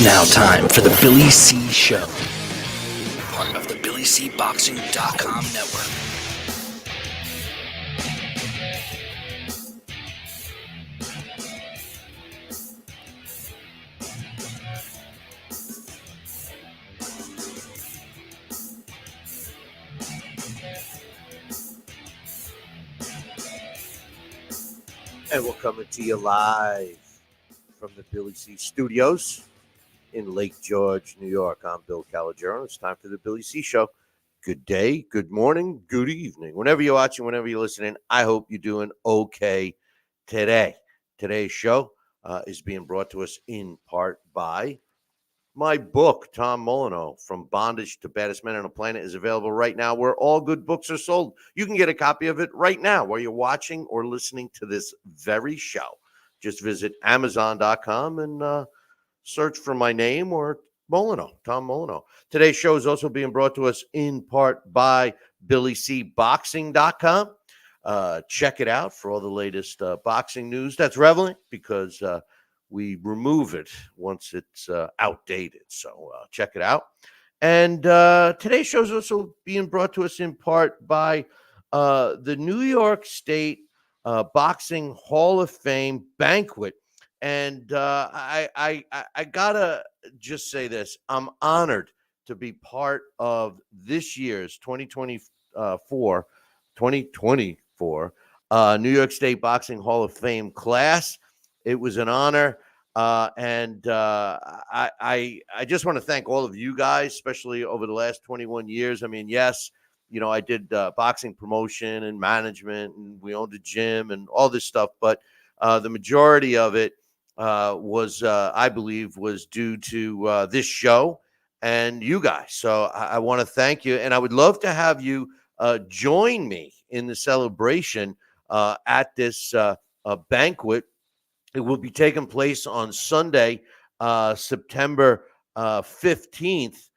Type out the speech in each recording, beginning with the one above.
It's now time for the Billy C. Show, part of the BillyCBoxing.com network. And we're coming to you live from the Billy C. Studios in Lake George, New York. I'm Bill Calogero. It's time for the Billy C. Show. Good day, good morning, good evening. Whenever you're watching, whenever you're listening, I hope you're doing okay today. Today's show is being brought to us in part by my book, Tom Molyneux, From Bondage to Baddest Men on the Planet, is available right now where all good books are sold. You can get a copy of it right now while you're watching or listening to this very show. Just visit Amazon.com and search for my name or Molyneux, Tom Molyneux. Today's show is also being brought to us in part by BillyCBoxing.com. Check it out for all the latest boxing news that's relevant because we remove it once it's outdated. So check it out. And today's show is also being brought to us in part by the New York State Boxing Hall of Fame banquet. And I gotta just say this. I'm honored to be part of this year's 2024 New York State Boxing Hall of Fame class. It was an honor. And I just want to thank all of you guys, especially over the last 21 years. I mean, yes, you know, I did boxing promotion and management, and we owned a gym and all this stuff. But the majority of it was, I believe, was due to this show and you guys. So I want to thank you. And I would love to have you join me in the celebration at this banquet. It will be taking place on Sunday, September 15th.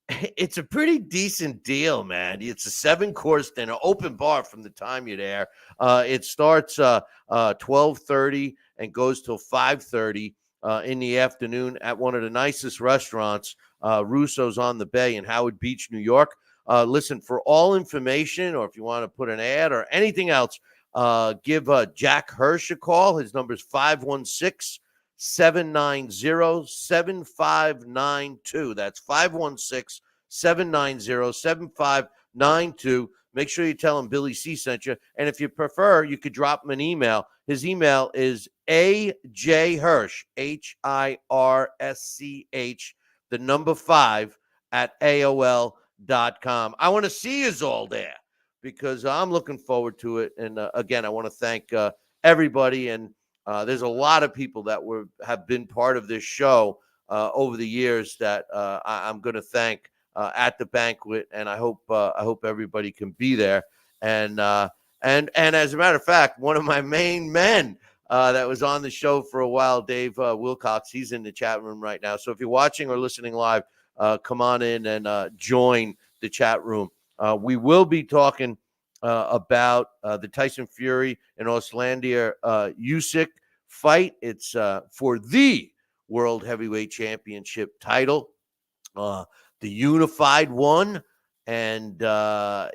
It's a pretty decent deal, man. It's a 7-course dinner, open bar from the time you're there. It starts 12:30 and goes till 5:30 in the afternoon at one of the nicest restaurants, Russo's on the Bay in Howard Beach, New York. Listen, for all information, or if you want to put an ad or anything else, give Jack Hirsch a call. His number is 516-790-7592. That's 516-790-7592. Make sure you tell him Billy C sent you. And if you prefer, you could drop him an email. His email is ajhirsch, HIRSCH, the number 5 at AOL.com. I want to see you all there, because I'm looking forward to it. And again, I want to thank everybody. And there's a lot of people that have been part of this show over the years that I'm going to thank at the banquet. And I hope everybody can be there. And as a matter of fact, one of my main men that was on the show for a while, Dave Wilcox, he's in the chat room right now. So if you're watching or listening live, come on in and join the chat room. We will be talking about the Tyson Fury and Oleksandr Usyk fight. It's for the World Heavyweight Championship title, the unified one. And,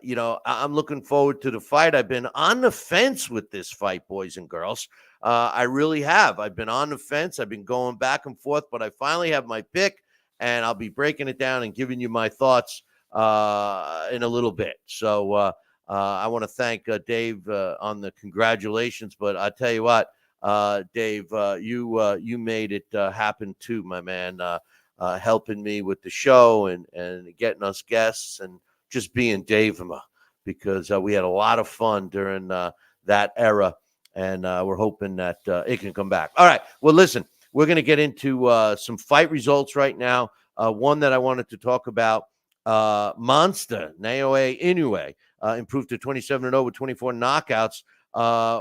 you know, I'm looking forward to the fight. I've been on the fence with this fight, boys and girls. I really have. I've been on the fence. I've been going back and forth, but I finally have my pick, and I'll be breaking it down and giving you my thoughts in a little bit. So I want to thank Dave on the congratulations, but I tell you what, Dave, you made it happen too, my man, helping me with the show and getting us guests and just being Dave-ma, because we had a lot of fun during that era, and we're hoping that it can come back. All right, well, listen, we're going to get into some fight results right now. One that I wanted to talk about, Monster Naoya Inoue improved to 27-0 with 24 knockouts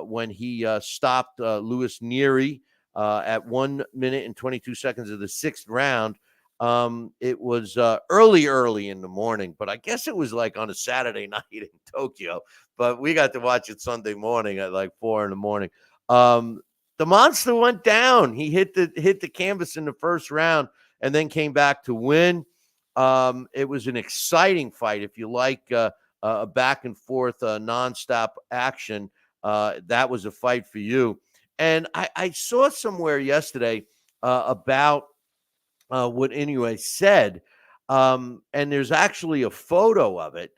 when he stopped Louis Neary at 1 minute and 22 seconds of the 6th round. It was early in the morning, but I guess it was like on a Saturday night in Tokyo, but we got to watch it Sunday morning at like 4 in the morning. the monster went down. He hit the canvas in the first round and then came back to win. It was an exciting fight. If you like a back and forth, nonstop action, that was a fight for you. And I saw somewhere yesterday about what Inoue said, and there's actually a photo of it.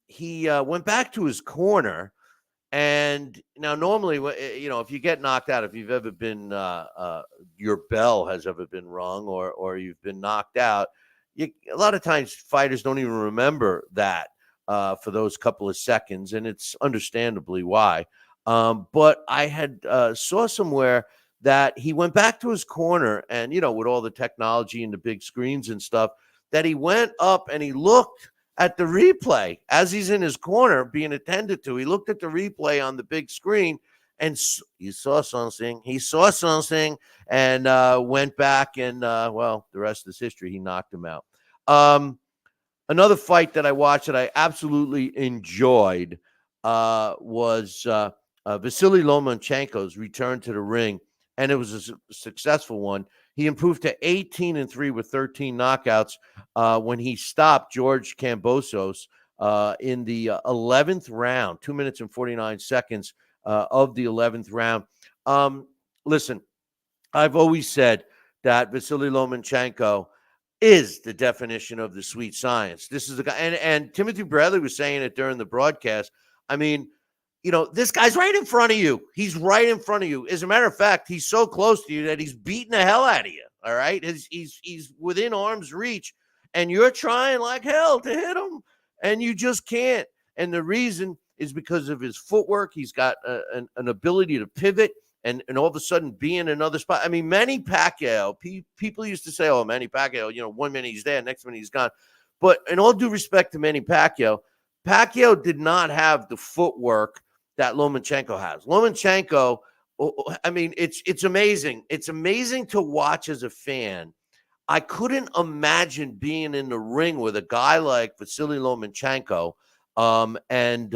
He went back to his corner. And now, normally, if you get knocked out, if you've ever been, your bell has ever been rung, or you've been knocked out, a lot of times fighters don't even remember that for those couple of seconds, and it's understandably why. But I had saw somewhere that he went back to his corner, and with all the technology and the big screens and stuff, that he went up and he looked at the replay as he's in his corner being attended to. He looked at the replay on the big screen and he saw something. And went back and, the rest is history. He knocked him out. Another fight that I watched that I absolutely enjoyed was Vasily Lomachenko's return to the ring, and it was a successful one. He improved to 18-3 with 13 knockouts when he stopped George Kambosos in the 11th round, 2 minutes and 49 seconds of the 11th round. Listen, I've always said that Vasily Lomachenko is the definition of the sweet science. This is the guy, and Timothy Bradley was saying it during the broadcast. I mean, this guy's right in front of you. He's right in front of you. As a matter of fact, he's so close to you that he's beating the hell out of you. All right. He's within arm's reach, and you're trying like hell to hit him, and you just can't. And the reason is because of his footwork. He's got an ability to pivot and all of a sudden be in another spot. I mean, Manny Pacquiao, people used to say, oh, Manny Pacquiao, 1 minute he's there, next minute he's gone. But in all due respect to Manny Pacquiao, Pacquiao did not have the footwork that Lomachenko has. Lomachenko, I mean, it's amazing. It's amazing to watch as a fan. I couldn't imagine being in the ring with a guy like Vasily Lomachenko and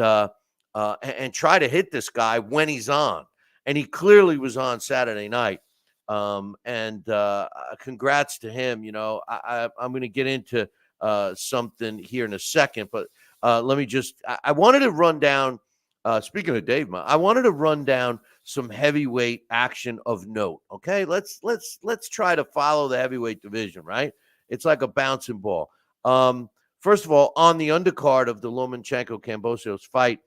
try to hit this guy when he's on. And he clearly was on Saturday night. Congrats to him. I'm going to get into something here in a second, but let me just, I wanted to run down, speaking of Dave, I wanted to run down some heavyweight action of note. Okay, let's try to follow the heavyweight division, right? It's like a bouncing ball. First of all, on the undercard of the Lomachenko-Kambosos fight,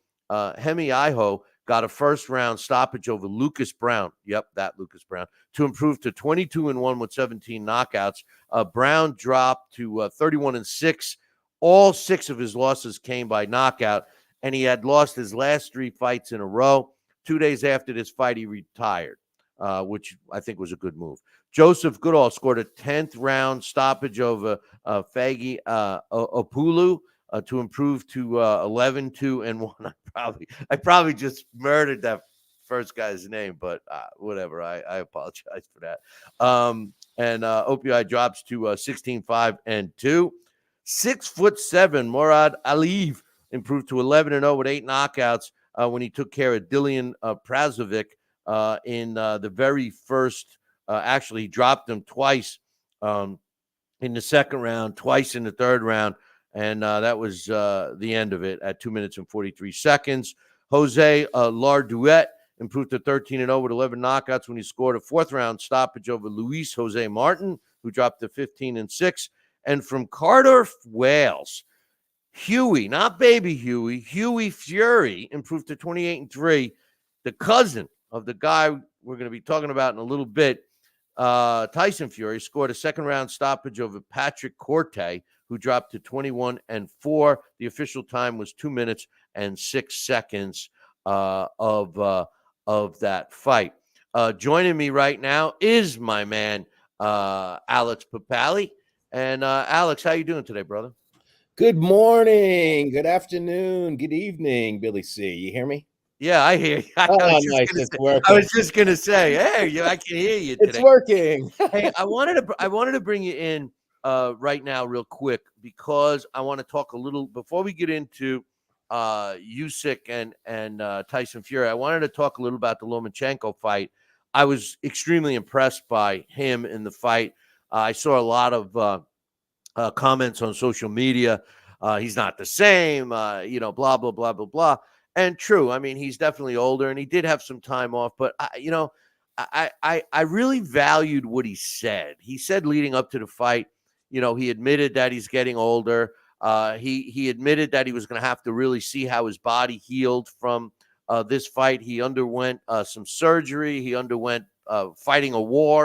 Hemi Iho got a first-round stoppage over Lucas Brown. Yep, that Lucas Brown, to improve to 22-1 with 17 knockouts. Brown dropped to 31-6. All 6 of his losses came by knockout, and he had lost his last 3 fights in a row. 2 days after this fight, he retired, which I think was a good move. Joseph Goodall scored a 10th round stoppage over Fagi Opulu to improve to 11-2-1. I probably just murdered that first guy's name, but whatever. I apologize for that. And OPI drops to 16-5-2. 6'7" Murad Aliyev improved to 11-0 with 8 knockouts when he took care of Dilian Prazovic in the very first. Actually, he dropped him twice in the second round, twice in the third round, and that was the end of it at 2 minutes and 43 seconds. Jose Larduet improved to 13-0 with 11 knockouts when he scored a 4th round stoppage over Luis Jose Martin, who dropped to 15-6. And from Cardiff, Wales, Huey, not baby Huey, Huey Fury improved to 28-3. The cousin of the guy we're going to be talking about in a little bit, Tyson Fury, scored a 2nd round stoppage over Patrick Corte, who dropped to 21-4. The official time was 2 minutes and 6 seconds of that fight. Joining me right now is my man, Alex Pierpaoli. And Alex, how you doing today, brother? Good morning, good afternoon, good evening, Billy C. You hear me? Yeah, I hear you. I was just gonna say, hey, I can hear you today. It's working. Hey, I wanted to bring you in right now, real quick, because I want to talk a little before we get into Usyk and Tyson Fury, I wanted to talk a little about the Lomachenko fight. I was extremely impressed by him in the fight. I saw a lot of comments on social media. He's not the same, blah, blah, blah, blah, blah. And true. I mean, he's definitely older and he did have some time off, but I really valued what he said. He said leading up to the fight, he admitted that he's getting older. He admitted that he was going to have to really see how his body healed from this fight. He underwent some surgery. He underwent fighting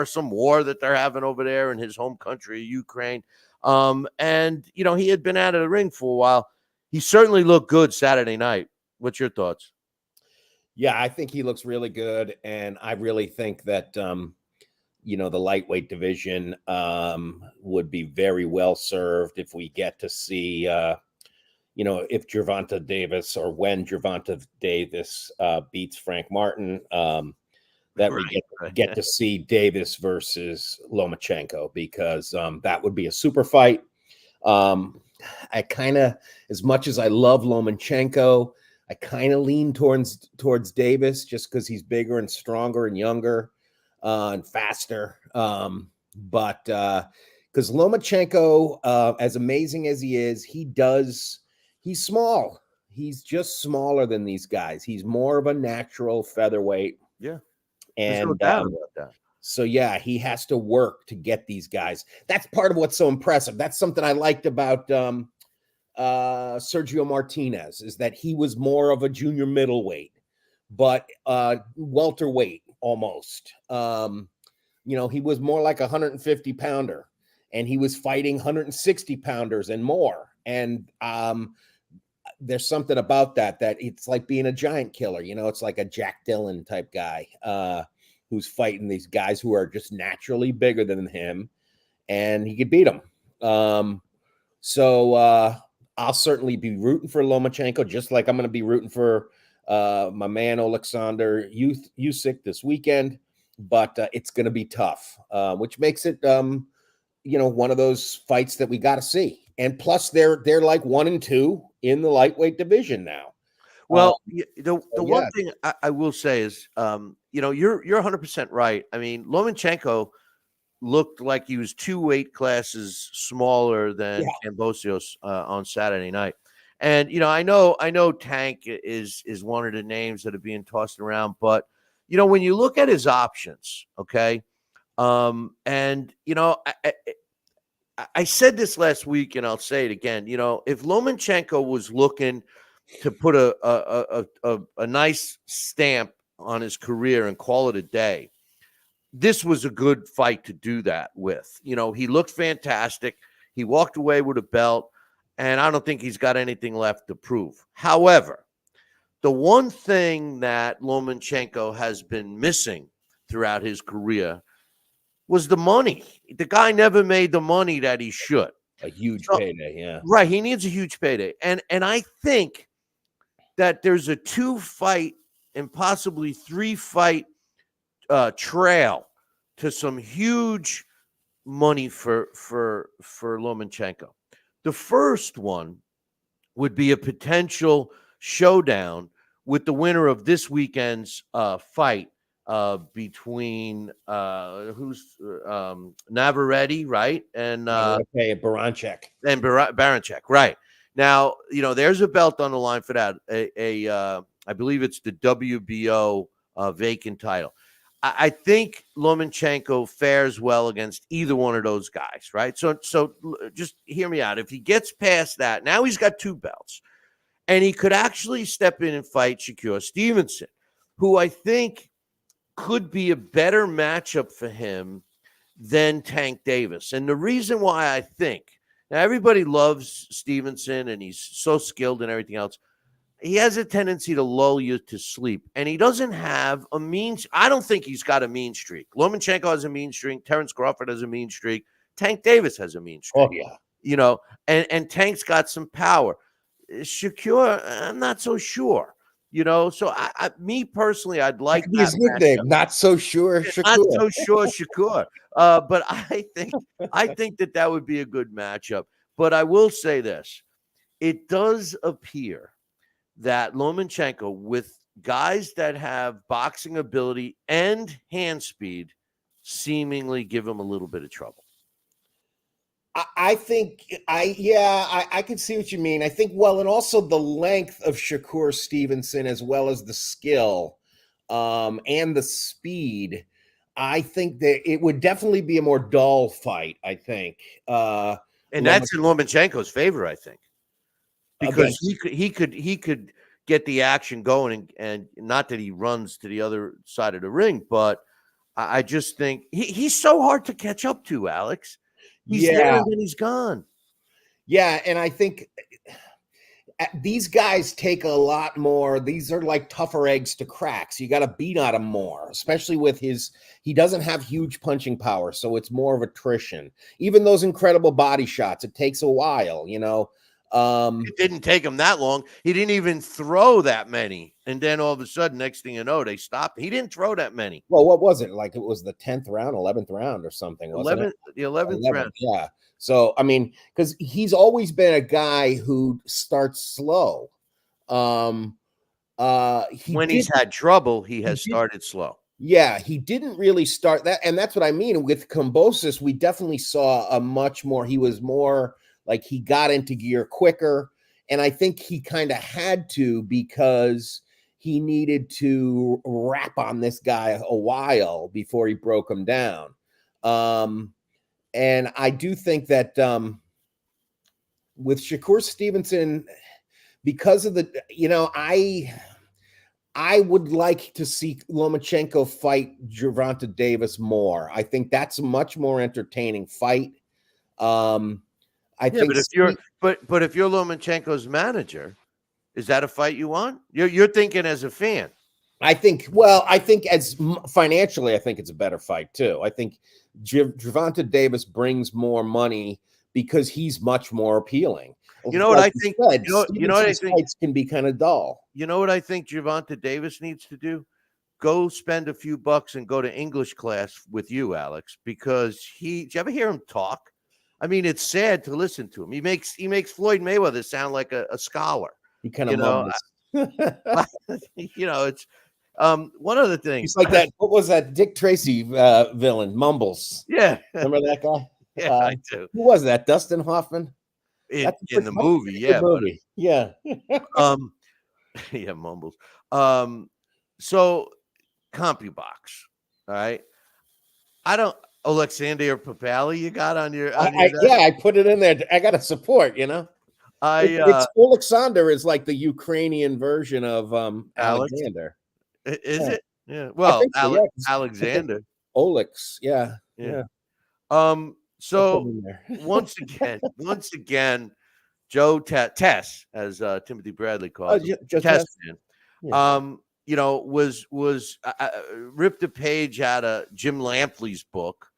some war that they're having over there in his home country, Ukraine. And he had been out of the ring for a while. He certainly looked good Saturday night. What's your thoughts? Yeah, I think he looks really good. And I really think that, the lightweight division would be very well served if we get to see, if Gervonta Davis or when Gervonta Davis beats Frank Martin, that we get to see Davis versus Lomachenko, because that would be a super fight. I kind of, as much as I love Lomachenko, I kind of lean towards Davis just because he's bigger and stronger and younger and faster. But because Lomachenko, as amazing as he is, he's small. He's just smaller than these guys. He's more of a natural featherweight. Yeah. And no doubt about that. So, yeah, he has to work to get these guys. That's part of what's so impressive. That's something I liked about Sergio Martinez, is that he was more of a junior middleweight, but welterweight almost. He was more like a 150 pounder, and he was fighting 160 pounders and more. And there's something about that it's like being a giant killer. It's like a Jack Dillon type guy who's fighting these guys who are just naturally bigger than him, and he could beat them. So I'll certainly be rooting for Lomachenko, just like I'm going to be rooting for my man Oleksandr Usyk this weekend. But it's going to be tough, which makes it one of those fights that we got to see. And plus, they're like 1 and 2 in the lightweight division now. Well, one thing I will say is, you're 100% right. I mean, Lomachenko looked like he was 2 weight classes smaller than Kambosos on Saturday night. And I know Tank is one of the names that are being tossed around, but when you look at his options, okay, and I said this last week, and I'll say it again. If Lomachenko was looking to put a nice stamp on his career and call it a day, this was a good fight to do that with. He looked fantastic. He walked away with a belt, and I don't think he's got anything left to prove. However, the one thing that Lomachenko has been missing throughout his career was the money. The guy never made the money that he should. A huge payday, yeah. Right, he needs a huge payday. And I think that there's a 2-fight and possibly 3-fight trail to some huge money for Lomachenko. The first one would be a potential showdown with the winner of this weekend's fight between Navarrete, right? And Baranchek. And Baranchek, right. Now, there's a belt on the line for that. I believe it's the WBO vacant title. I think Lomachenko fares well against either one of those guys, right? So just hear me out. If he gets past that, now he's got 2 belts, and he could actually step in and fight Shakur Stevenson, who I think could be a better matchup for him than Tank Davis. And the reason why I think, now everybody loves Stevenson and he's so skilled and everything else, he has a tendency to lull you to sleep. And he doesn't have I don't think he's got a mean streak. Lomachenko has a mean streak. Terrence Crawford has a mean streak. Tank Davis has a mean streak. Oh, yeah. And Tank's got some power. Shakur, I'm not so sure. So me personally, I'd like his nickname. Not so sure, Shakur. Not so sure, Shakur. But I think that would be a good matchup. But I will say this: it does appear that Lomachenko, with guys that have boxing ability and hand speed, seemingly give him a little bit of trouble. I think I can see what you mean. I think, well, and also the length of Shakur Stevenson, as well as the skill and the speed. I think that it would definitely be a more dull fight. I think, And that's in Lomachenko's favor, I think, because he could get the action going, and not that he runs to the other side of the ring, but I just think he's so hard to catch up to, Alex. He's there and then he's gone. Yeah, and I think these guys take a lot more. These are like tougher eggs to crack. So you got to beat on him more, especially with he doesn't have huge punching power. So it's more of attrition. Even those incredible body shots, it takes a while, It didn't take him that long. He didn't even throw that many. And then all of a sudden, next thing you know, they stopped. He didn't throw that many. Well, what was it? Like it was the 10th round, 11th round or something, wasn't it? The 11th round. Yeah. So, I mean, because he's always been a guy who starts slow. When he's had trouble, he has started slow. Yeah, he didn't really start that. And that's what I mean. With Kambosos, we definitely saw a much more, he was more like he got into gear quicker. And I think he kind of had to, because he needed to rap on this guy a while before he broke him down. And I do think that with Shakur Stevenson, because of the, I would like to see Lomachenko fight Gervonta Davis more. I think that's a much more entertaining fight. I think, but if you're Lomachenko's manager, is that a fight you want? You're thinking as a fan. I think as financially, I think it's a better fight too. I think Gervonta Davis brings more money because he's much more appealing. You know what I think? You know what I think? Fights can be kind of dull. You know what I think Gervonta Davis needs to do? Go spend a few bucks and go to English class with you, Alex, because did you ever hear him talk? I mean, it's sad to listen to him. He makes Floyd Mayweather sound like a scholar. He kind of mumbles. It's one of the things. He's like that. What was that Dick Tracy villain? Mumbles. Yeah. Remember that guy? Yeah, I do. Who was that? Dustin Hoffman? In the movie, yeah. Movie. Yeah. Yeah, mumbles. So CompuBox, all right. Oleksandr Pierpaoli, you got on your I put it in there. I got to support, it's Oleksandr is like the Ukrainian version of Alexander. Is it? Yeah. Well, so, Alexander. Olex, yeah. So once again, Joe Tess, as Timothy Bradley calls Tess, was ripped a page out of Jim Lampley's book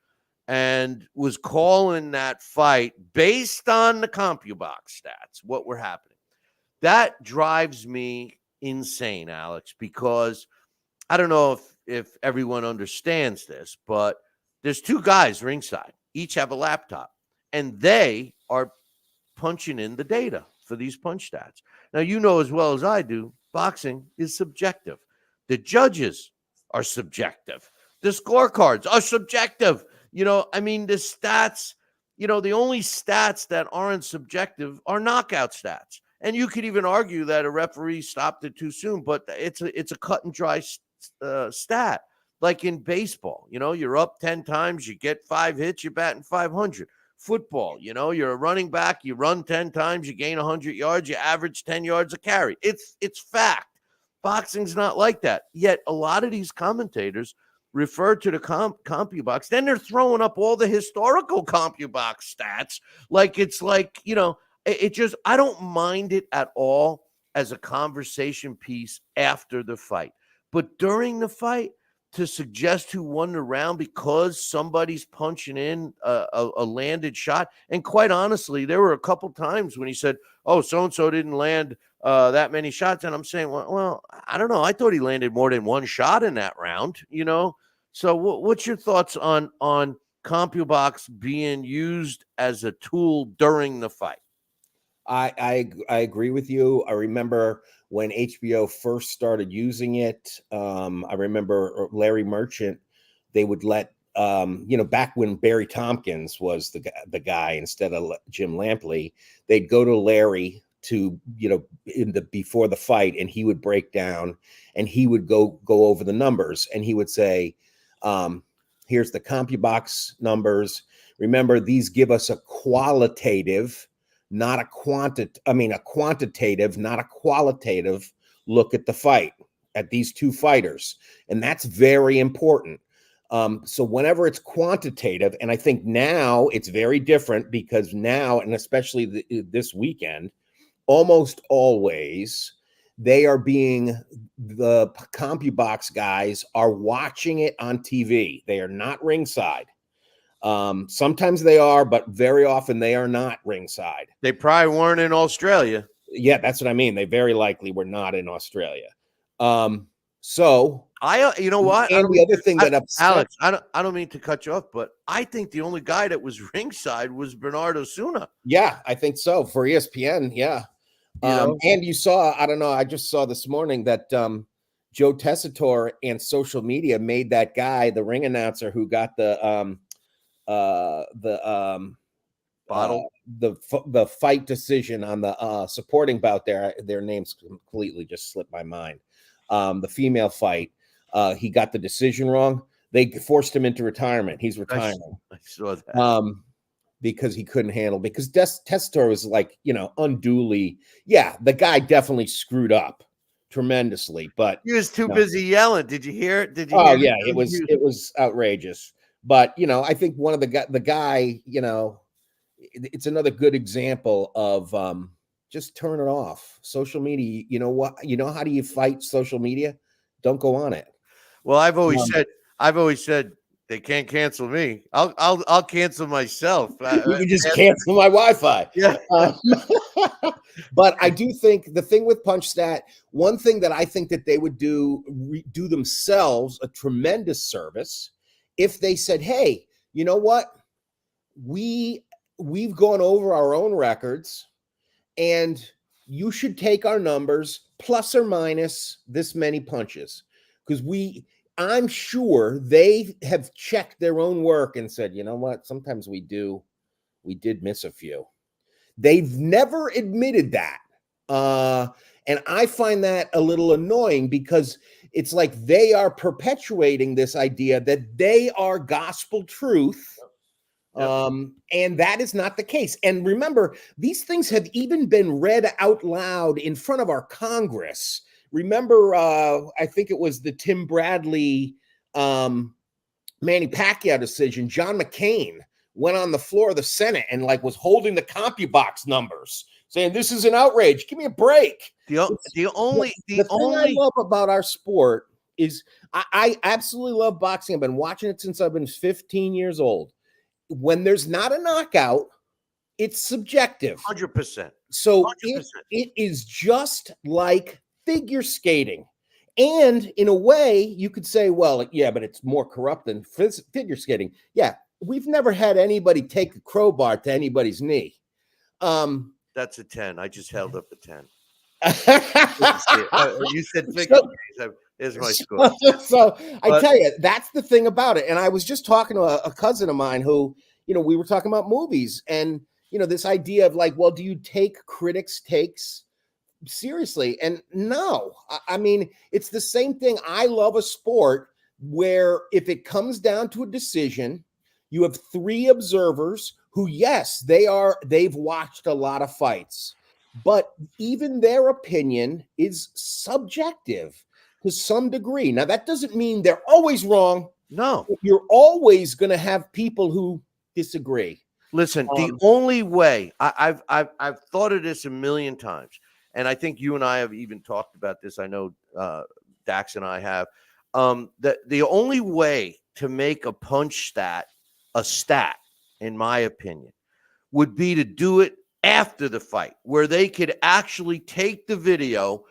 and was calling that fight based on the CompuBox stats, what were happening. That drives me insane, Alex, because I don't know if everyone understands this, but there's two guys ringside, each have a laptop, and they are punching in the data for these punch stats. Now, you know as well as I do, boxing is subjective. The judges are subjective. The scorecards are subjective. The stats, the only stats that aren't subjective are knockout stats. And you could even argue that a referee stopped it too soon, but it's a cut and dry stat. Like in baseball, you're up 10 times, you get 5 hits, you're batting 500. Football, you're a running back, you run 10 times, you gain 100 yards, you average 10 yards a carry. It's fact. Boxing's not like that. Yet a lot of these commentators refer to the CompuBox. Then they're throwing up all the historical CompuBox stats. I don't mind it at all as a conversation piece after the fight. But during the fight, to suggest who won the round because somebody's punching in a landed shot. And quite honestly, there were a couple times when he said, oh, so-and-so didn't land that many shots. And I'm saying, well, I don't know. I thought he landed more than one shot in that round, So what's your thoughts on CompuBox being used as a tool during the fight? I agree with you. I remember when HBO first started using it. I remember Larry Merchant. They would let back when Barry Tompkins was the guy instead of Jim Lampley, they'd go to Larry to before the fight, and he would break down, and he would go over the numbers, and he would say, "Here's the CompuBox numbers. Remember, these give us a qualitative." Not a quantitative, not a qualitative look at the fight, at these two fighters. And that's very important. So whenever it's quantitative, and I think now it's very different because now, and especially this weekend, almost always the CompuBox guys are watching it on TV. They are not ringside. Sometimes they are, but very often they are not ringside. They probably weren't in Australia. Yeah, that's what I mean. They very likely were not in Australia. So you know what? And the other thing that upset Alex, I don't mean to cut you off, but I think the only guy that was ringside was Bernardo Suna. Yeah, I think so for ESPN. Yeah. And you saw, I don't know, I just saw this morning that Joe Tessitore and social media made that guy, the ring announcer who got the fight decision on the supporting bout there. Their names completely just slipped my mind. The female fight, he got the decision wrong. They forced him into retirement. He's retiring. I saw that. Because he couldn't handle, because Tessitore was like, unduly. Yeah, the guy definitely screwed up tremendously, but he was too busy yelling. Did you hear it? Yeah, it was outrageous. But I think one of the guy, it's another good example of just turn it off. Social media, you know what? How do you fight social media? Don't go on it. Well, I've always said they can't cancel me. I'll cancel myself. You can just cancel my Wi-Fi. Yeah. But I do think the thing with PunchStat, one thing that I think that they would do themselves a tremendous service if they said, hey, you know what? We've gone over our own records, and you should take our numbers plus or minus this many punches. Because I'm sure they have checked their own work and said, you know what? Sometimes we did miss a few. They've never admitted that. And I find that a little annoying because it's like they are perpetuating this idea that they are gospel truth. And that is not the case. And remember, these things have even been read out loud in front of our Congress. Remember, I think it was the Tim Bradley, Manny Pacquiao decision. John McCain went on the floor of the Senate and was holding the CompuBox numbers, saying this is an outrage. Give me a break. The only thing I love about our sport is I absolutely love boxing. I've been watching it since I've been 15 years old. When there's not a knockout, it's subjective. 100%. So it is just like figure skating. And in a way, you could say, well, yeah, but it's more corrupt than figure skating. Yeah, we've never had anybody take a crowbar to anybody's knee. That's a 10. I just held up a 10. You said figure skating. Here's my score. So I tell you, that's the thing about it. And I was just talking to a cousin of mine who, we were talking about movies and, this idea of well, do you take critics' takes seriously? And no, I mean, it's the same thing. I love a sport where if it comes down to a decision, you have three observers who, yes, they've watched a lot of fights, but even their opinion is subjective to some degree. Now, that doesn't mean they're always wrong. No. You're always going to have people who disagree. Listen, the only way I've thought of this a million times, and I think you and I have even talked about this. I know Dax and I have. That the only way to make a punch stat a stat, in my opinion, would be to do it after the fight, where they could actually take the video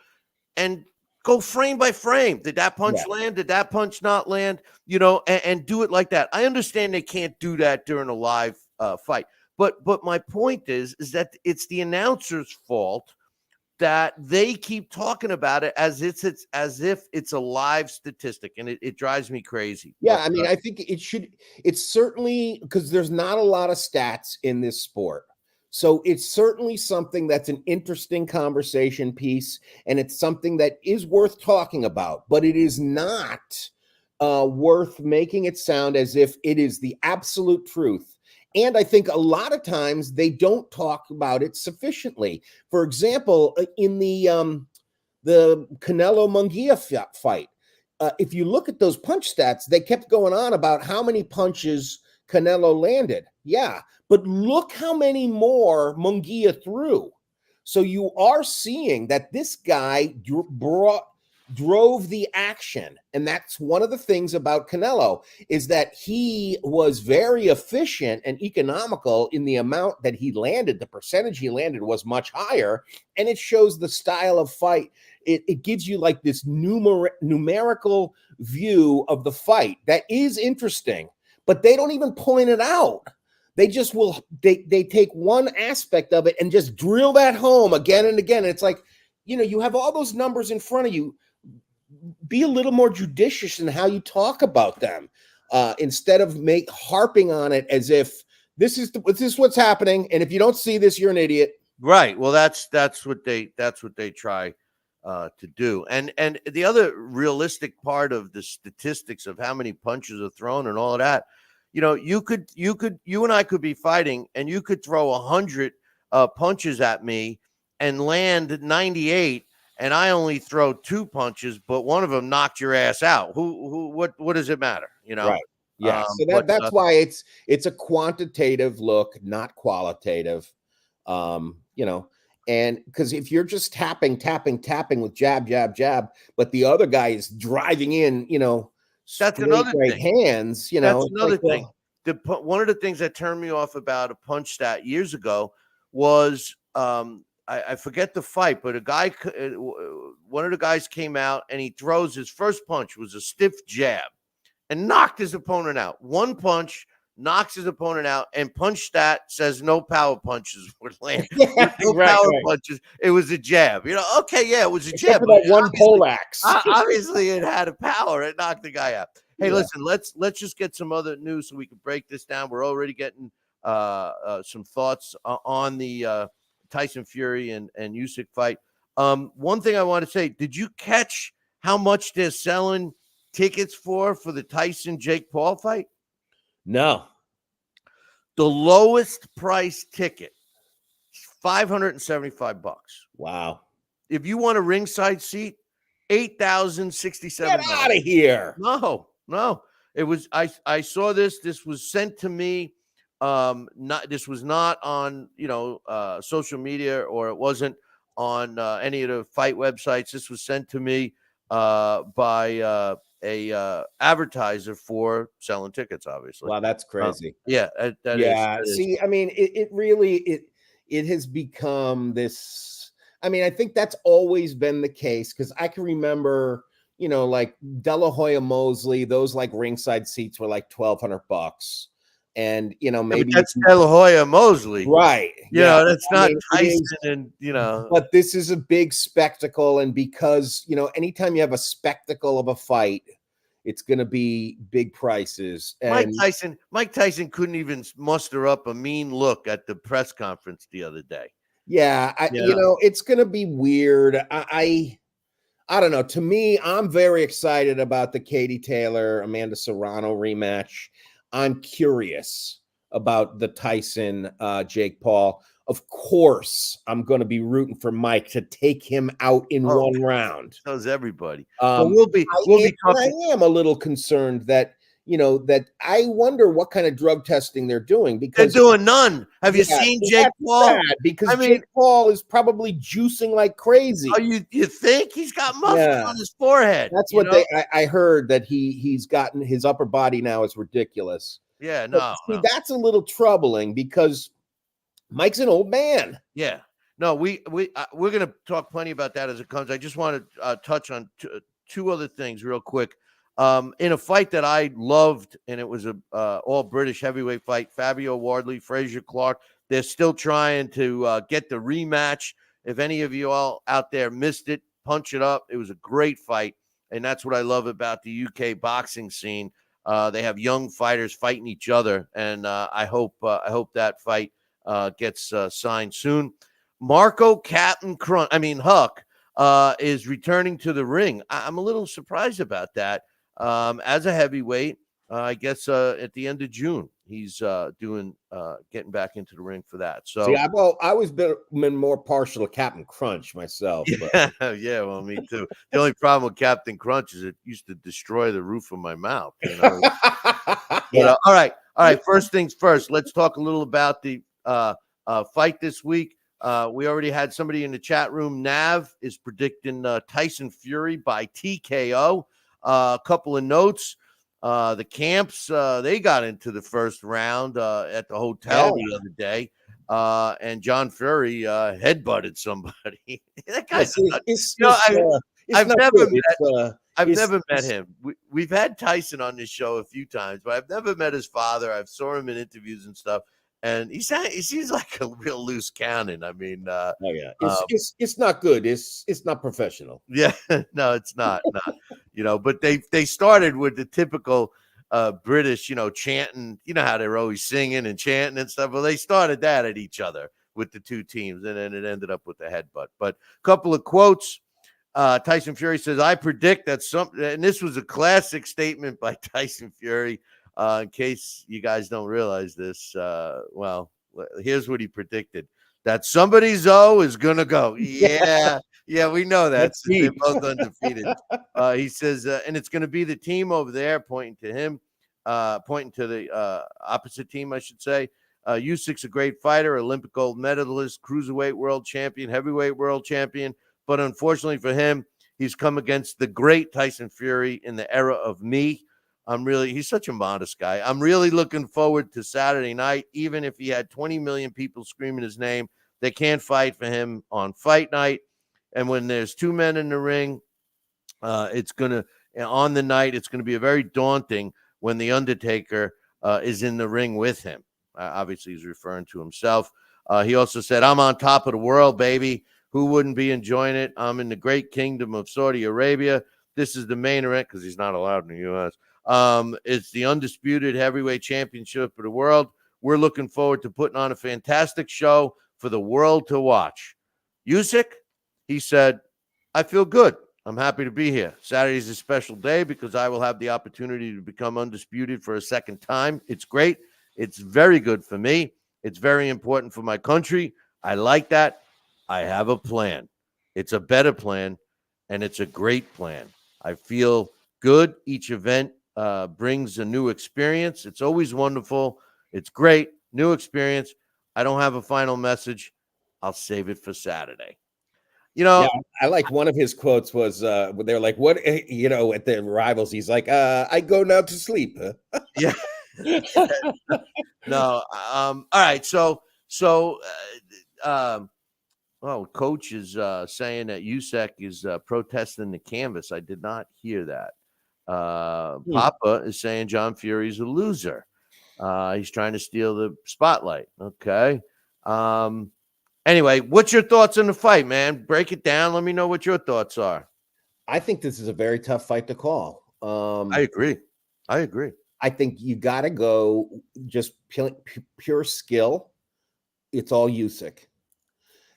and go frame by frame. Did that punch land? Did that punch not land? And do it like that. I understand they can't do that during a live fight, But my point is that it's the announcer's fault that they keep talking about it as if it's a live statistic, and it drives me crazy. Yeah, But, I mean, I think it's certainly because there's not a lot of stats in this sport. So it's certainly something that's an interesting conversation piece, and it's something that is worth talking about, but it is not worth making it sound as if it is the absolute truth. And I think a lot of times they don't talk about it sufficiently. For example, in the Canelo Munguia fight, if you look at those punch stats, they kept going on about how many punches Canelo landed. Yeah, but look how many more Munguia threw. So you are seeing that this guy drove the action. And that's one of the things about Canelo is that he was very efficient and economical in the amount that he landed. The percentage he landed was much higher. And it shows the style of fight. It gives you like this numerical view of the fight that is interesting, but they don't even point it out. They just they take one aspect of it and just drill that home again and again. And it's like, you have all those numbers in front of you. Be a little more judicious in how you talk about them, instead of harping on it as if this is what's happening. And if you don't see this, you're an idiot. Right. Well, that's what they try to do. And the other realistic part of the statistics of how many punches are thrown and all of that, you and I could be fighting, and you could throw 100 punches at me and land 98, and I only throw 2 punches, but one of them knocked your ass out. What does it matter? Right. Yeah. So that's why it's a quantitative look, not qualitative. And because if you're just tapping with jab, but the other guy is driving in, that's another right thing. Hands, that's another thing. One of the things that turned me off about a punch stat years ago was I forget the fight, but one of the guys came out and he throws his first punch was a stiff jab and knocked his opponent out. One punch knocks his opponent out, and punch stat says no power punches were landed. Power punches. It was a jab. Okay, yeah, it was a jab. For that one pole axe. Obviously, it had a power. It knocked the guy out. Hey, listen, let's just get some other news so we can break this down. We're already getting some thoughts on the Tyson Fury and Usyk fight. One thing I want to say: did you catch how much they're selling tickets for the Tyson Jake Paul fight? No. The lowest price ticket, $575. Wow. If you want a ringside seat, $8,067. Get out of here. No. It was I saw this. This was sent to me. This was not on social media, or it wasn't on any of the fight websites. This was sent to me by a advertiser for selling tickets, obviously. Wow, that's crazy. That See, I mean, it really has become this. I mean, I think that's always been the case, because I can remember, like De La Hoya Mosley, those like ringside seats were like $1,200. And maybe that's De La Hoya Mosley, right? That's not Tyson, and But this is a big spectacle, and because anytime you have a spectacle of a fight, it's going to be big prices. And Mike Tyson couldn't even muster up a mean look at the press conference the other day. Yeah, it's going to be weird. I don't know. To me, I'm very excited about the Katie Taylor Amanda Serrano rematch. I'm curious about the Tyson Jake Paul. Of course, I'm going to be rooting for Mike to take him out in one round. So is everybody. I am a little concerned that that I wonder what kind of drug testing they're doing, because they're doing none. Have you seen Jake Paul? Because Jake Paul is probably juicing like crazy. Oh, you think he's got muscles on his forehead? That's what I heard, that he's gotten his upper body now is ridiculous. Yeah, that's a little troubling, because Mike's an old man. Yeah, no, we're gonna talk plenty about that as it comes. I just want to touch on two other things real quick. In a fight that I loved, and it was a all British heavyweight fight, Fabio Wardley, Frazier Clark. They're still trying to get the rematch. If any of you all out there missed it, punch it up. It was a great fight, and that's what I love about the UK boxing scene. They have young fighters fighting each other, and I hope that fight gets signed soon. Marco Captain Huck is returning to the ring. I'm a little surprised about that. As a heavyweight, I guess at the end of June, he's getting back into the ring for that. So see, I've always been more partial to Captain Crunch myself. But. yeah, well, me too. The only problem with Captain Crunch is it used to destroy the roof of my mouth. Yeah. All right. First things first. Let's talk a little about the fight this week. We already had somebody in the chat room. Nav is predicting Tyson Fury by TKO. A couple of notes. The camps, they got into the first round at the hotel the other day. And John Fury headbutted somebody. That guy's I've never met him. We've had Tyson on this show a few times, but I've never met his father. I've saw him in interviews and stuff. And he seems like a real loose cannon. I mean, it's not good. It's not professional. Yeah, no, it's not. But they started with the typical British, chanting. You know how they're always singing and chanting and stuff. Well, they started that at each other with the two teams, and then it ended up with the headbutt. But a couple of quotes. Tyson Fury says, "I predict that and this was a classic statement by Tyson Fury. In case you guys don't realize this, here's what he predicted: that somebody Zoe is gonna go. Yeah, we know that. They're both undefeated. He says, and it's gonna be the team over there, pointing to him, pointing to the opposite team, I should say. Usyk's a great fighter, Olympic gold medalist, cruiserweight world champion, heavyweight world champion, but unfortunately for him, he's come against the great Tyson Fury in the era of me. He's such a modest guy. I'm really looking forward to Saturday night. Even if he had 20 million people screaming his name, they can't fight for him on fight night. And when there's two men in the ring, it's going to be a very daunting when the Undertaker is in the ring with him. Obviously, he's referring to himself. He also said, "I'm on top of the world, baby. Who wouldn't be enjoying it? I'm in the great kingdom of Saudi Arabia. This is the main event," because he's not allowed in the U.S. It's the undisputed heavyweight championship of the world. We're looking forward to putting on a fantastic show for the world to watch. Usyk, he said, "I feel good. I'm happy to be here. Saturday is a special day because I will have the opportunity to become undisputed for a second time. It's great. It's very good for me. It's very important for my country. I like that. I have a plan. It's a better plan, and it's a great plan. I feel good. Each event brings a new experience. It's always wonderful. It's great. New experience. I don't have a final message. I'll save it for Saturday." I like one of his quotes was they're like, "What?" At the rivals, he's like, "I go now to sleep." Yeah. No. All right. Coach is saying that Usyk is protesting the canvas. I did not hear that. Papa is saying John Fury's a loser. He's trying to steal the spotlight. Okay. Anyway, what's your thoughts on the fight, man? Break it down. Let me know what your thoughts are. I think this is a very tough fight to call. I agree. I think you got to go just pure skill. It's all Usyk.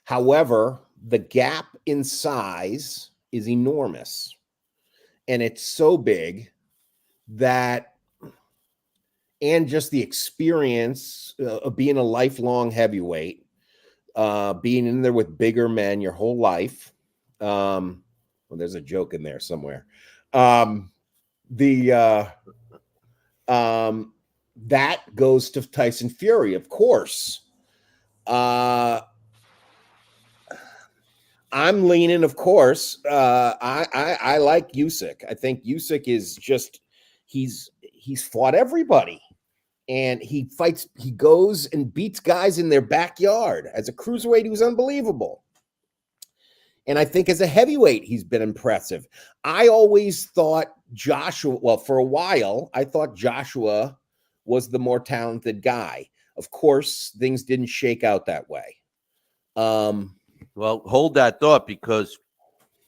However, the gap in size is enormous. And it's so big that, and just the experience of being a lifelong heavyweight, being in there with bigger men your whole life. There's a joke in there somewhere. That goes to Tyson Fury, of course. I'm leaning, of course. I like Usyk. I think Usyk is just he's fought everybody, and he goes and beats guys in their backyard. As a cruiserweight, he was unbelievable. And I think as a heavyweight, he's been impressive. I always thought Joshua, well, for a while, I thought Joshua was the more talented guy. Of course, things didn't shake out that way. Well, hold that thought, because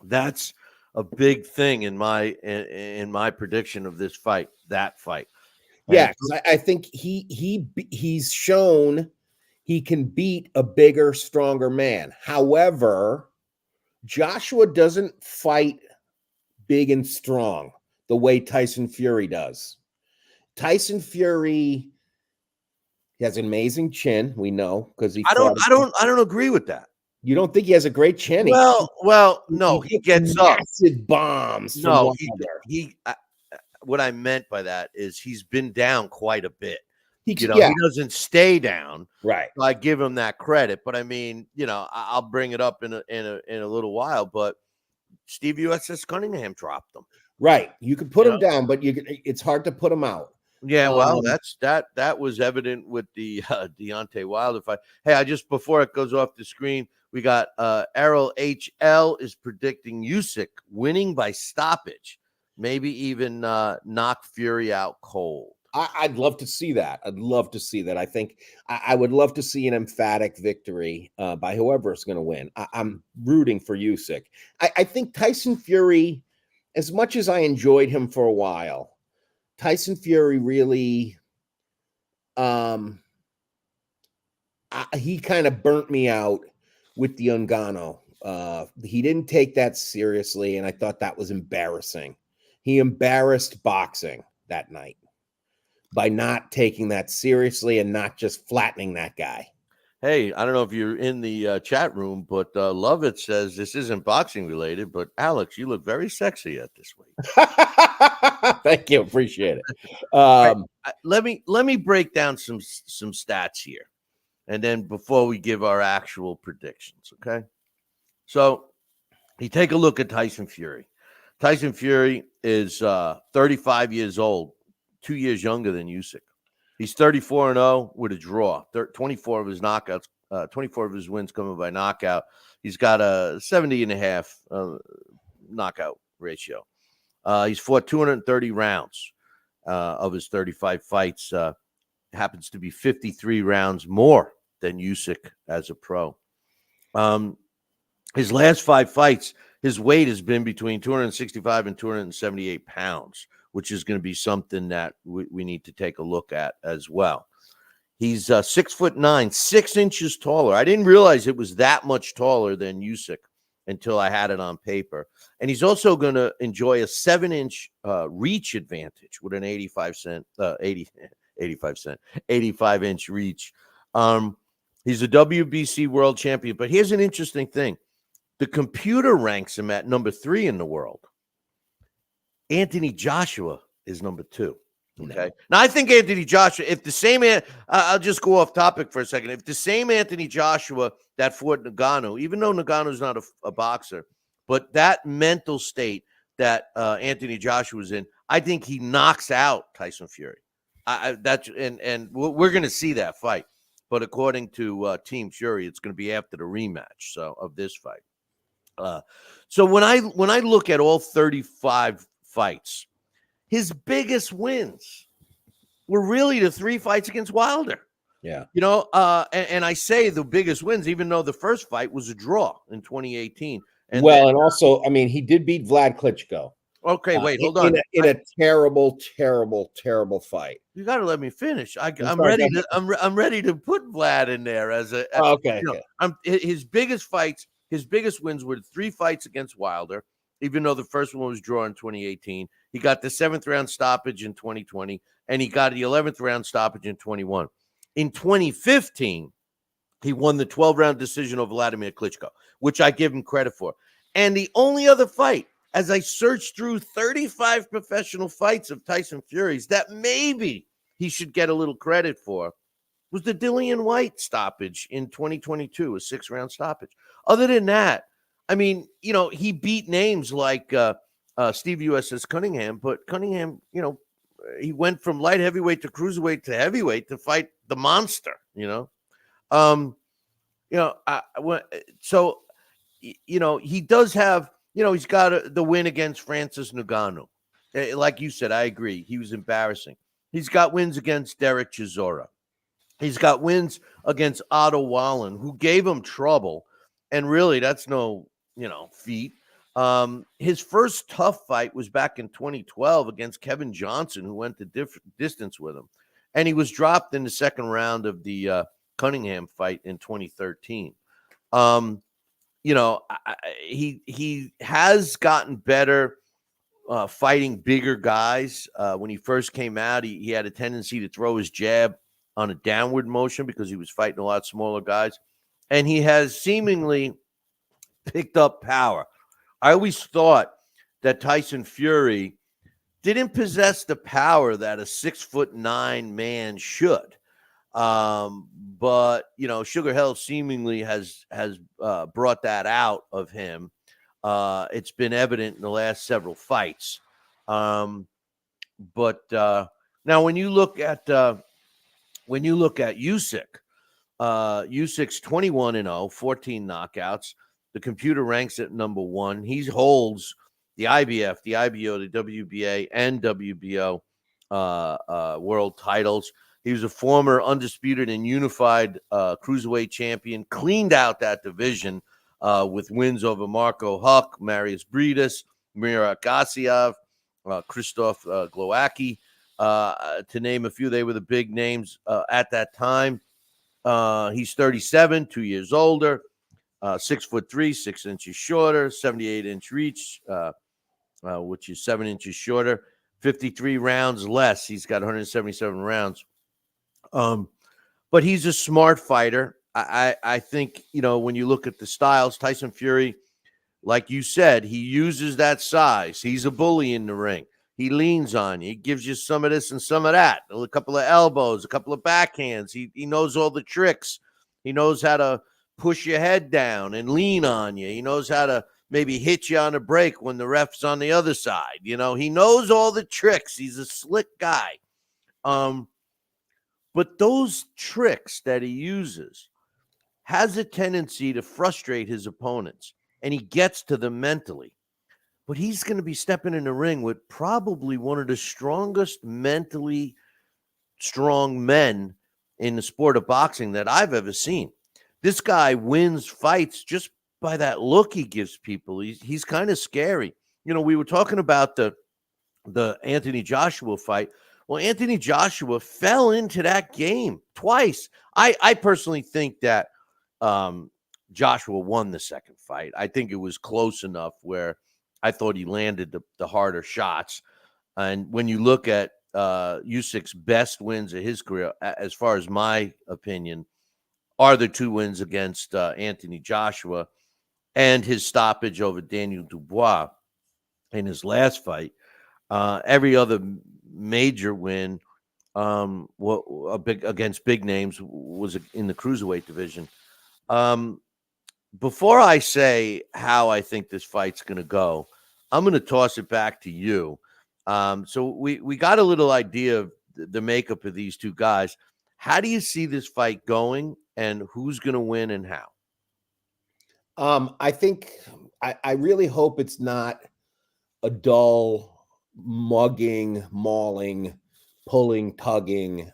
that's a big thing in my prediction of this fight. That fight. Yeah, because I think he's shown he can beat a bigger, stronger man. However, Joshua doesn't fight big and strong the way Tyson Fury does. Tyson Fury, he has an amazing chin. We know because he. I don't agree with that. You don't think he has a great chin? Well, no, he gets massive bombs. No, what I meant by that is he's been down quite a bit. He doesn't stay down, right? So I give him that credit, but I mean, I'll bring it up in a little while. But Steve USS Cunningham dropped him. Right, you can put him down, but it's hard to put him out. Yeah, well, that was evident with the Deontay Wilder fight. Hey, before it goes off the screen, we got Errol HL is predicting Usyk winning by stoppage, maybe even knock Fury out cold. I'd love to see that. I think I would love to see an emphatic victory by whoever is going to win. I'm rooting for Usyk. I think Tyson Fury, as much as I enjoyed him for a while, Tyson Fury really, he kind of burnt me out with the Ngannou. He didn't take that seriously, and I thought that was embarrassing. He embarrassed boxing that night by not taking that seriously and not just flattening that guy. Hey, I don't know if you're in the chat room, but Lovett says this isn't boxing related, but Alex, you look very sexy at this week. Thank you. Appreciate it. Right. Let me break down some stats here. And then before we give our actual predictions, okay? So you take a look at Tyson Fury. Tyson Fury is 35 years old, 2 years younger than Usyk. He's 34-0 with a draw. 24 of his knockouts, 24 of his wins coming by knockout. He's got a 70.5 knockout ratio. He's fought 230 rounds of his 35 fights. Happens to be 53 rounds more than Usyk as a pro. His last 5 fights, his weight has been between 265 and 278 pounds, which is going to be something that we need to take a look at as well. He's 6'9", 6 inches taller. I didn't realize it was that much taller than Usyk until I had it on paper. And he's also going to enjoy a 7-inch reach advantage with an 85-inch reach. He's a WBC world champion. But here's an interesting thing. The computer ranks him at number 3 in the world. Anthony Joshua is number 2. Okay. No. Now, I think Anthony Joshua, if the same, I'll just go off topic for a second. If the same Anthony Joshua that fought Ngannou, even though Ngannou's not a boxer, but that mental state that Anthony Joshua was in, I think he knocks out Tyson Fury. And we're going to see that fight. But according to Team Fury, it's going to be after the rematch of this fight. So when I look at all 35 fights, his biggest wins were really the 3 fights against Wilder. Yeah. And I say the biggest wins, even though the first fight was a draw in 2018. And also, I mean, he did beat Vlad Klitschko. Okay, wait, hold on. In a terrible, terrible, terrible fight. You got to let me finish. I'm ready to put Vlad in there as a. Okay. His biggest wins were 3 fights against Wilder, even though the first one was drawn in 2018. He got the 7th round stoppage in 2020, and he got the 11th round stoppage in 21. In 2015, he won the 12-round decision over Vladimir Klitschko, which I give him credit for. And the only other fight, as I searched through 35 professional fights of Tyson Fury's that maybe he should get a little credit for, was the Dillian White stoppage in 2022, a 6-round stoppage. Other than that, I mean, he beat names like Steve USS Cunningham, but Cunningham, he went from light heavyweight to cruiserweight to heavyweight to fight the monster, So he does have, he's got the win against Francis Ngannou. Like you said, I agree. He was embarrassing. He's got wins against Derek Chisora. He's got wins against Otto Wallen, who gave him trouble. And really, that's no, feat. His first tough fight was back in 2012 against Kevin Johnson, who went the distance with him. And he was dropped in the second round of the Cunningham fight in 2013. He has gotten better fighting bigger guys. When he first came out, he had a tendency to throw his jab on a downward motion because he was fighting a lot smaller guys. And he has seemingly picked up power. I always thought that Tyson Fury didn't possess the power that a 6'9" man should. But Sugar Hill seemingly has brought that out of him. It's been evident in the last several fights. But now when you look at Usyk, Usyk's 21-0, 14 knockouts. The computer ranks at number 1. He holds the IBF, the IBO, the WBA, and WBO world titles. He was a former undisputed and unified cruiserweight champion, cleaned out that division with wins over Marco Huck, Marius Briedis, Mirat Gassiev, Krzysztof Glowacki, to name a few. They were the big names at that time. He's 37, 2 years older, 6'3", 6 inches shorter, 78-inch reach, which is 7 inches shorter, 53 rounds less. He's got 177 rounds. But he's a smart fighter. I think, when you look at the styles, Tyson Fury, like you said, he uses that size. He's a bully in the ring. He leans on you. He gives you some of this and some of that. A couple of elbows, a couple of backhands. He knows all the tricks. He knows how to push your head down and lean on you. He knows how to maybe hit you on a break when the ref's on the other side. He knows all the tricks. He's a slick guy. But those tricks that he uses has a tendency to frustrate his opponents, and he gets to them mentally. But he's going to be stepping in the ring with probably one of the strongest mentally strong men in the sport of boxing that I've ever seen. This guy wins fights just by that look he gives people. He's kind of scary. We were talking about the Anthony Joshua fight. Well, Anthony Joshua fell into that game twice. I personally think that Joshua won the second fight. I think it was close enough where I thought he landed the harder shots. And when you look at Usyk's best wins of his career, as far as my opinion, are the 2 wins against Anthony Joshua and his stoppage over Daniel Dubois in his last fight. Every other major win against big names was in the cruiserweight division. Before I say how I think this fight's going to go, I'm going to toss it back to you. So we got a little idea of the makeup of these two guys. How do you see this fight going, and who's going to win and how? I think I really hope it's not a dull, mugging, mauling, pulling, tugging,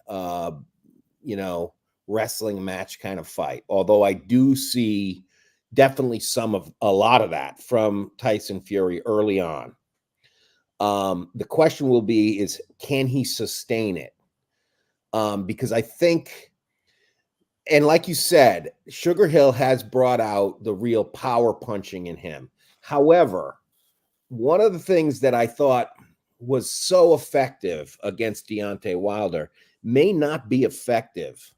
wrestling match kind of fight. Although I do see definitely a lot of that from Tyson Fury early on. The question will be is, can he sustain it? Because I think, and like you said, Sugar Hill has brought out the real power punching in him. However, one of the things that I thought was so effective against Deontay Wilder may not be effective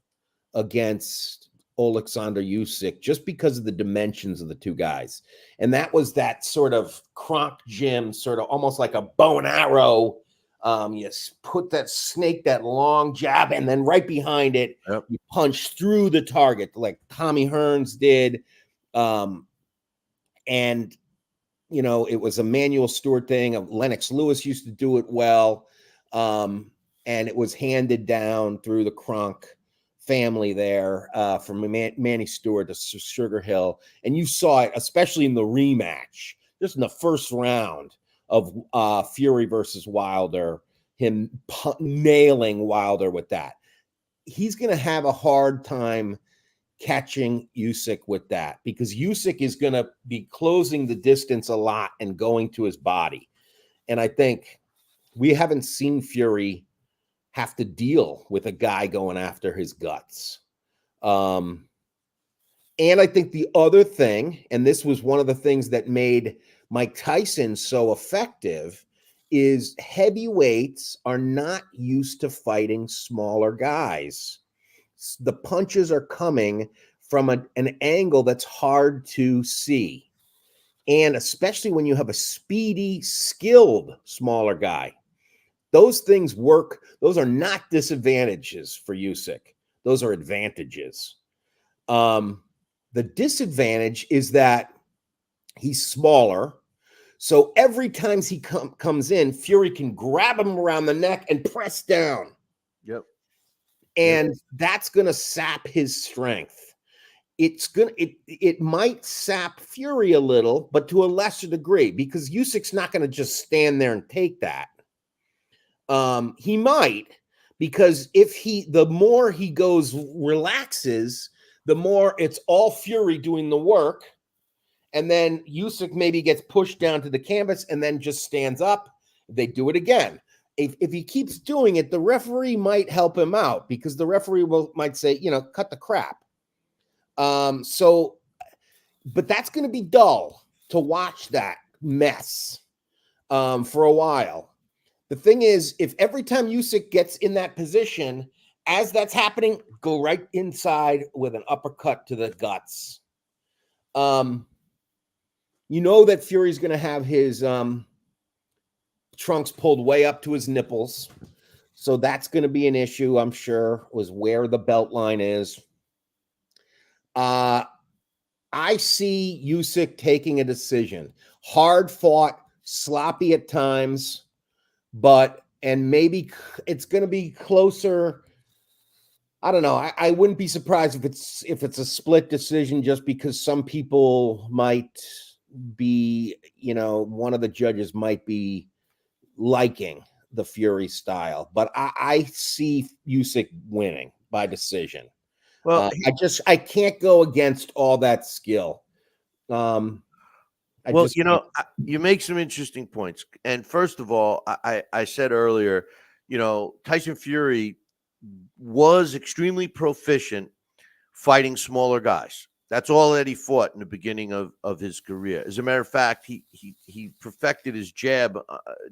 against Oleksandr Usyk just because of the dimensions of the two guys. And that was that sort of Kronk Gym, sort of almost like a bow and arrow. You put that snake, that long jab, and then right behind it, Yep. You punch through the target like Tommy Hearns did. And it was a Manuel Stewart thing. Lennox Lewis used to do it well. And it was handed down through the Kronk family there, from Manny Stewart to Sugar Hill. And you saw it, especially in the rematch, just in the first round of Fury versus Wilder, him nailing Wilder with that. He's going to have a hard time catching Usyk with that, because Usyk is going to be closing the distance a lot and going to his body. And I think we haven't seen Fury have to deal with a guy going after his guts. And I think the other thing, and this was one of the things that made Mike Tyson so effective, is heavyweights are not used to fighting smaller guys. The punches are coming from an angle that's hard to see. And especially when you have a speedy, skilled, smaller guy. Those things work. Those are not disadvantages for Usyk. Those are advantages. The disadvantage is that he's smaller. So every time he comes in, Fury can grab him around the neck and press down. Yep. And that's going to sap his strength. It might sap Fury a little, but to a lesser degree, because Usyk's not going to just stand there and take that. He might, because the more he relaxes, the more it's all Fury doing the work. And then Usyk maybe gets pushed down to the canvas and then just stands up. They do it again. If he keeps doing it, the referee might help him out, because the referee might say, cut the crap. But that's going to be dull to watch that mess for a while. The thing is, if every time Usyk gets in that position, as that's happening, go right inside with an uppercut to the guts. That Fury's going to have his trunks pulled way up to his nipples. So that's going to be an issue, I'm sure, was where the belt line is. I see Usyk taking a decision. Hard fought, sloppy at times, and maybe it's going to be closer. I don't know. I wouldn't be surprised if it's a split decision, just because some people might be, one of the judges might be liking the Fury style, but I see Usyk winning by decision. Well, I can't go against all that skill. You make some interesting points. And first of all, I said earlier, Tyson Fury was extremely proficient fighting smaller guys. That's all that he fought in the beginning of his career. As a matter of fact, he perfected his jab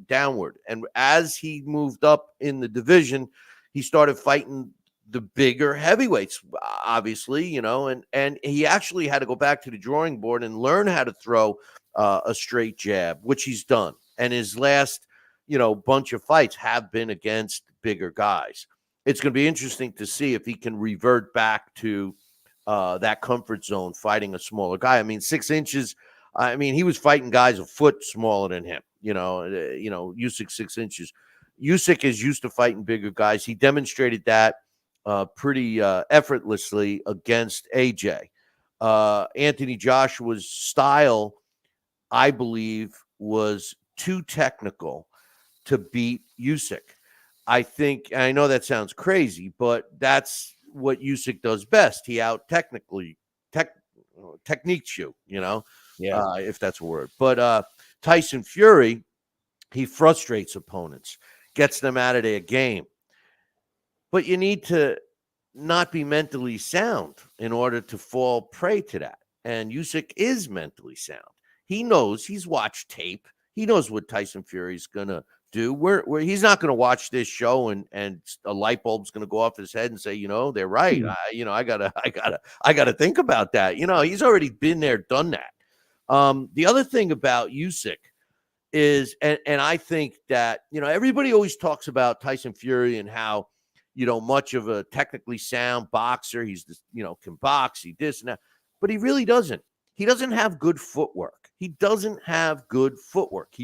downward. And as he moved up in the division, he started fighting the bigger heavyweights, obviously, and he actually had to go back to the drawing board and learn how to throw a straight jab, which he's done. And his last, bunch of fights have been against bigger guys. It's going to be interesting to see if he can revert back to that comfort zone fighting a smaller guy. I mean, 6 inches. I mean, he was fighting guys a foot smaller than him. Usyk 6 inches. Usyk is used to fighting bigger guys. He demonstrated that pretty effortlessly against AJ. Anthony Joshua's style, I believe, was too technical to beat Usyk. I know that sounds crazy, but that's what Usyk does best. He techniques you, if that's a word. But Tyson Fury, he frustrates opponents, gets them out of their game. But you need to not be mentally sound in order to fall prey to that. And Usyk is mentally sound. He knows, he's watched tape. He knows what Tyson Fury's going to do. Where he's not going to watch this show and a light bulb's going to go off his head and say, they're right. I gotta think about that. He's already been there, done that. The other thing about Usyk is, and I think that, everybody always talks about Tyson Fury and how, much of a technically sound boxer. He's, can box, he this and that, but he really doesn't. He doesn't have good footwork. He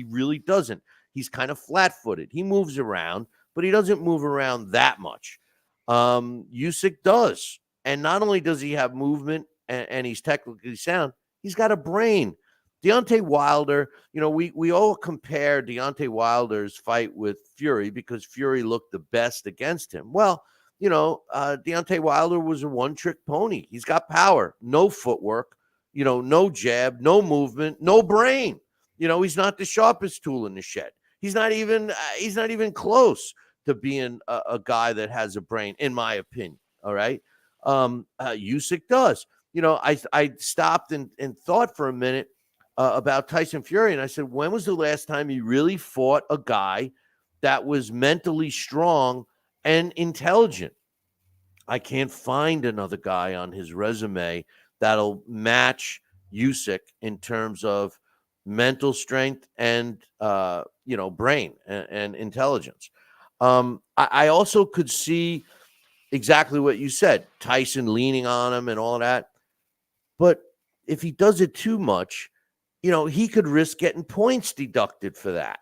really doesn't. He's kind of flat-footed. He moves around, but he doesn't move around that much. Usyk does. And not only does he have movement and he's technically sound, he's got a brain. Deontay Wilder, we all compare Deontay Wilder's fight with Fury because Fury looked the best against him. Well, Deontay Wilder was a one-trick pony. He's got power, no footwork, no jab, no movement, no brain. He's not the sharpest tool in the shed. He's not even close to being a guy that has a brain, in my opinion. All right. Usyk does. I stopped and thought for a minute about Tyson Fury, and I said, when was the last time you really fought a guy that was mentally strong and intelligent? I can't find another guy on his resume that'll match Usyk in terms of mental strength and brain and intelligence. I also could see exactly what you said, Tyson leaning on him and all that. But if he does it too much, he could risk getting points deducted for that,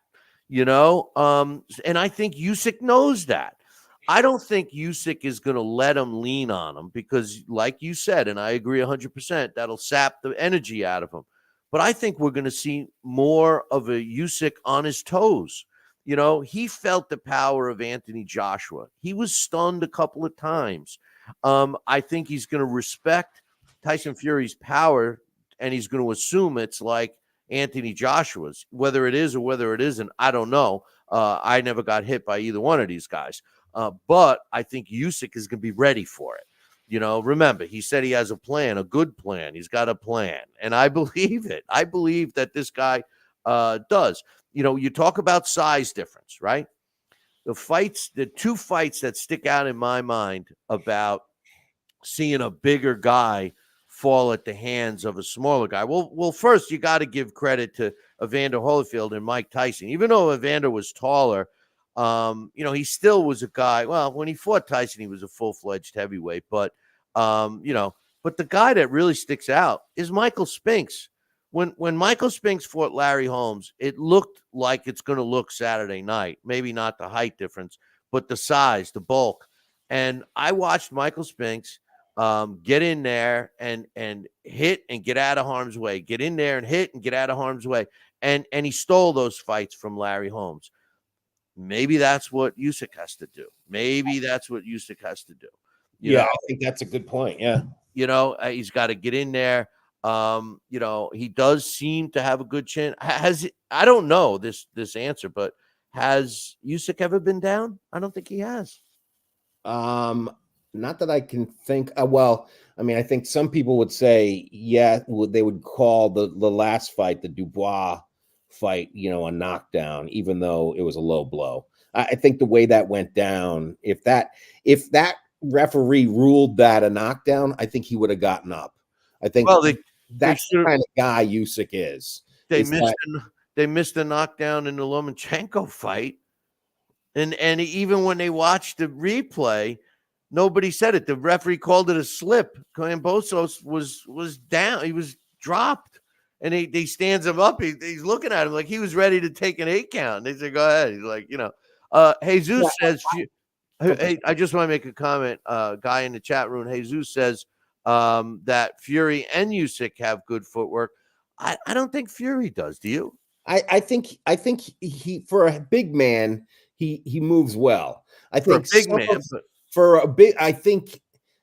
and I think Usyk knows that. I don't think Usyk is going to let him lean on him because, like you said, and I agree 100%, that'll sap the energy out of him. But I think we're going to see more of a Usyk on his toes. He felt the power of Anthony Joshua. He was stunned a couple of times. I think he's going to respect Tyson Fury's power, and he's going to assume it's like Anthony Joshua's. Whether it is or whether it isn't, I don't know. I never got hit by either one of these guys. But I think Usyk is going to be ready for it. Remember, he said he has a plan, a good plan. He's got a plan. And I believe it. I believe that this guy does. You talk about size difference, right? The two fights that stick out in my mind about seeing a bigger guy fall at the hands of a smaller guy. Well, first, you got to give credit to Evander Holyfield and Mike Tyson. Even though Evander was taller, he still was a guy. Well, when he fought Tyson, he was a full-fledged heavyweight. But, but the guy that really sticks out is Michael Spinks. When Michael Spinks fought Larry Holmes, it looked like it's going to look Saturday night. Maybe not the height difference, but the size, the bulk. And I watched Michael Spinks get in there and hit and get out of harm's way. Get in there and hit and get out of harm's way. And he stole those fights from Larry Holmes. Maybe that's what Usyk has to do. I think that's a good point. Yeah. He's got to get in there. He does seem to have a good chin. I don't know this answer, but has Usyk ever been down? I don't think he has. Not that I can think. I think some people would say, they would call the last fight, the Dubois fight, a knockdown, even though it was a low blow. I think the way that went down, if that referee ruled that a knockdown, I think he would have gotten up. I think that's the kind of guy Usyk is. They missed the knockdown in the Lomachenko fight, and even when they watched the replay, nobody said it. The referee called it a slip. Kambosos was down. He was dropped. And he stands him up. He's looking at him like he was ready to take an 8 count. They said, go ahead. He's like, Jesus says, hey, I just want to make a comment. Guy in the chat room, Jesus says that Fury and Usyk have good footwork. I don't think Fury does. Do you? I think he, for a big man, he moves well. I think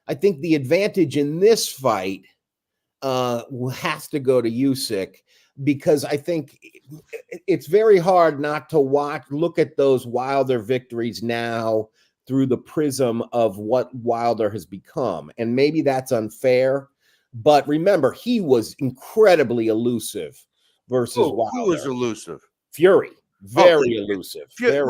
I think the advantage in this fight has to go to Usyk, because I think it's very hard not to look at those Wilder victories now through the prism of what Wilder has become. And maybe that's unfair, but remember, he was incredibly elusive versus Wilder. Who was elusive? Fury. Very elusive. Fury.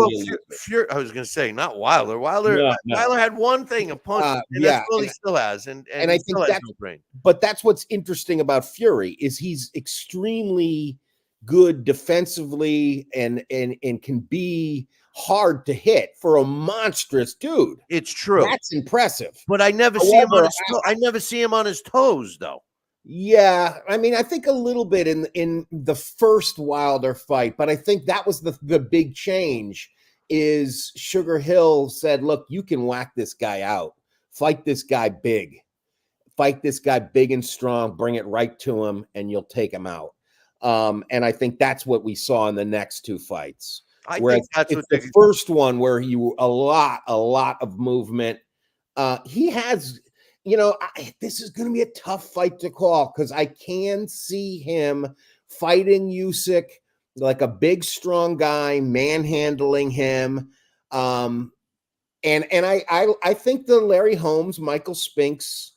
I was going to say, not Wilder. Wilder had one thing, a punch, and that's all he still has. And I think that's no brain. But that's what's interesting about Fury is he's extremely good defensively and can be hard to hit for a monstrous dude. It's true. That's impressive. But I never see him on his I never see him on his toes, though. Yeah, I think a little bit in the first Wilder fight, but I think that was the big change is Sugar Hill said, look, you can whack this guy out. Fight this guy big. Fight this guy big and strong. Bring it right to him, and you'll take him out. And I think that's what we saw in the next two fights. I Whereas think that's it's what the first one where you a lot of movement. He has, this is going to be a tough fight to call because I can see him fighting Usyk like a big, strong guy, manhandling him. And I think the Larry Holmes, Michael Spinks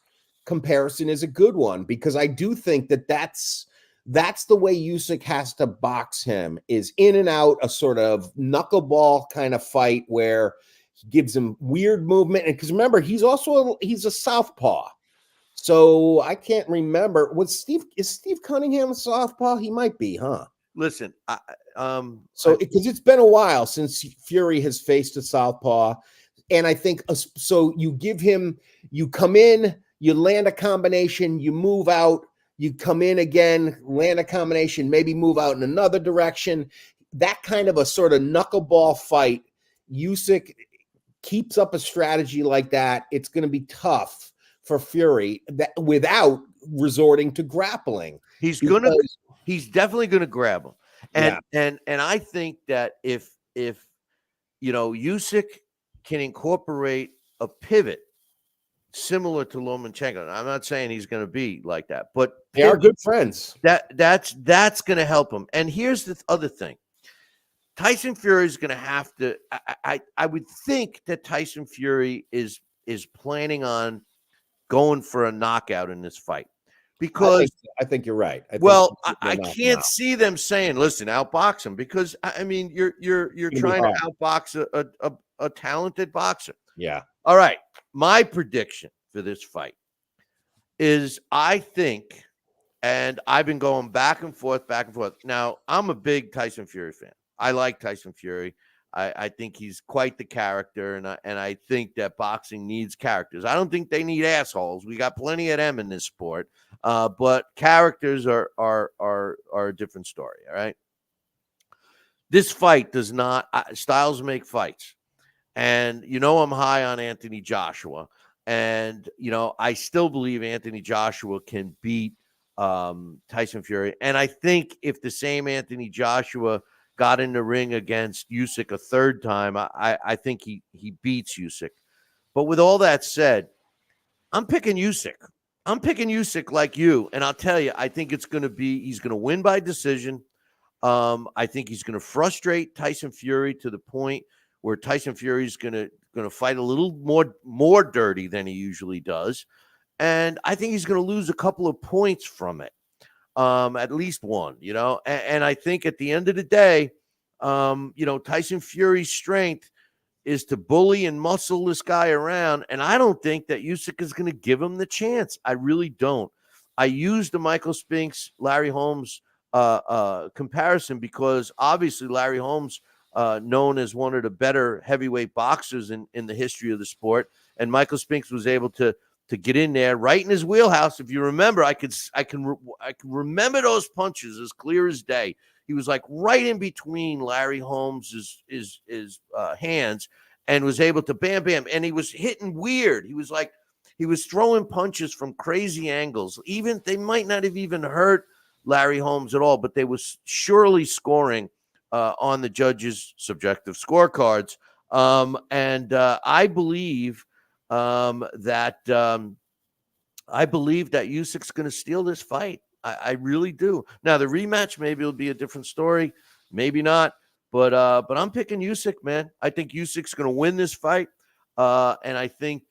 comparison is a good one because I do think that's the way Usyk has to box him, is in and out, a sort of knuckleball kind of fight where he gives him weird movement. And because remember, he's a southpaw. So I can't remember. Is Steve Cunningham a southpaw? He might be, huh? Listen, because it's been a while since Fury has faced a southpaw. And I think so you come in, you land a combination, you move out, you come in again, land a combination, maybe move out in another direction. That kind of a sort of knuckleball fight. Usyk keeps up a strategy like that. It's going to be tough for Fury without resorting to grappling. He's definitely going to grab him. And I think that if Usyk can incorporate a pivot similar to Lomachenko, I'm not saying he's going to be like that, but they are good friends. That's going to help him. And here's the other thing: Tyson Fury is going to have to. I would think that Tyson Fury is planning on going for a knockout in this fight. Because I think you're right. I can't see them saying, "Listen, outbox him," because I mean, you're trying to outbox a talented boxer. Yeah. All right. My prediction for this fight is, I think, and I've been going back and forth. Now, I'm a big Tyson Fury fan. I like Tyson Fury. I think he's quite the character, and I think that boxing needs characters. I don't think they need assholes. We got plenty of them in this sport, but characters are a different story. All right, this fight does not. Styles make fights, and I'm high on Anthony Joshua, and I still believe Anthony Joshua can beat Tyson Fury, and I think if the same Anthony Joshua got in the ring against Usyk a third time, I think he beats Usyk. But with all that said, I'm picking Usyk. I'm picking Usyk like you, and I'll tell you, I think he's going to win by decision. I think he's going to frustrate Tyson Fury to the point where Tyson Fury is going to fight a little more dirty than he usually does, and I think he's going to lose a couple of points from it. At least one, and I think at the end of the day, Tyson Fury's strength is to bully and muscle this guy around. And I don't think that Usyk is going to give him the chance. I really don't. I used the Michael Spinks, Larry Holmes comparison because obviously Larry Holmes, known as one of the better heavyweight boxers in the history of the sport. And Michael Spinks was able to get in there right in his wheelhouse. If you remember, I can remember those punches as clear as day. He was like right in between Larry Holmes' hands and was able to bam, bam. And he was hitting weird. He was throwing punches from crazy angles. Even they might not have even hurt Larry Holmes at all, but they was surely scoring on the judges' subjective scorecards. And I believe that Usyk's going to steal this fight. I really do. Now the rematch maybe will be a different story, maybe not. But I'm picking Usyk, man. I think Usyk's going to win this fight, and I think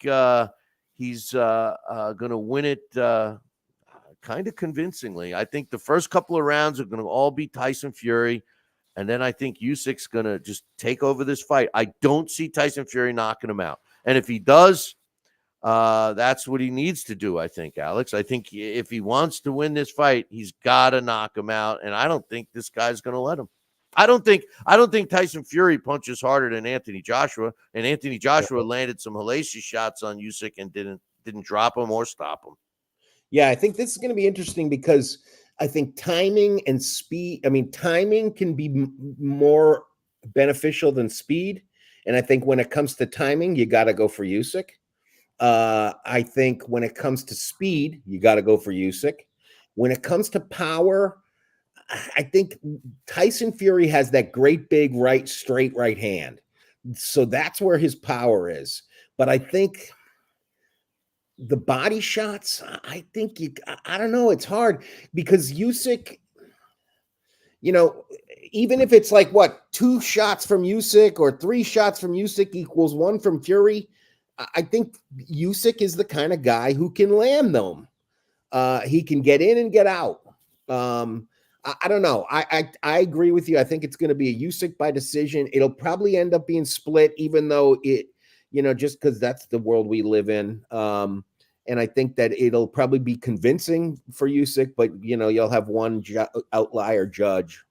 he's going to win it kind of convincingly. I think the first couple of rounds are going to all be Tyson Fury. And then I think Usyk's going to just take over this fight. I don't see Tyson Fury knocking him out. And if he does, that's what he needs to do, I think, Alex. I think if he wants to win this fight, he's got to knock him out. And I don't think this guy's going to let him. I don't think Tyson Fury punches harder than Anthony Joshua. And Anthony Joshua landed some hellacious shots on Usyk and didn't drop him or stop him. Yeah, I think this is going to be interesting because I think timing and speed. I mean, timing can be more beneficial than speed. And I think when it comes to timing, you got to go for Usyk. I think when it comes to speed, you got to go for Usyk. When it comes to power, I think Tyson Fury has that great big straight right hand. So that's where his power is. But I think the body shots, I think I don't know. It's hard because Usyk, even if it's like 2 shots from Usyk or 3 shots from Usyk equals 1 from Fury, I think Usyk is the kind of guy who can land them. He can get in and get out. I don't know. I agree with you. I think it's going to be a Usyk by decision. It'll probably end up being split, even though just because that's the world we live in. And I think that it'll probably be convincing for Usyk, but you'll have one outlier judge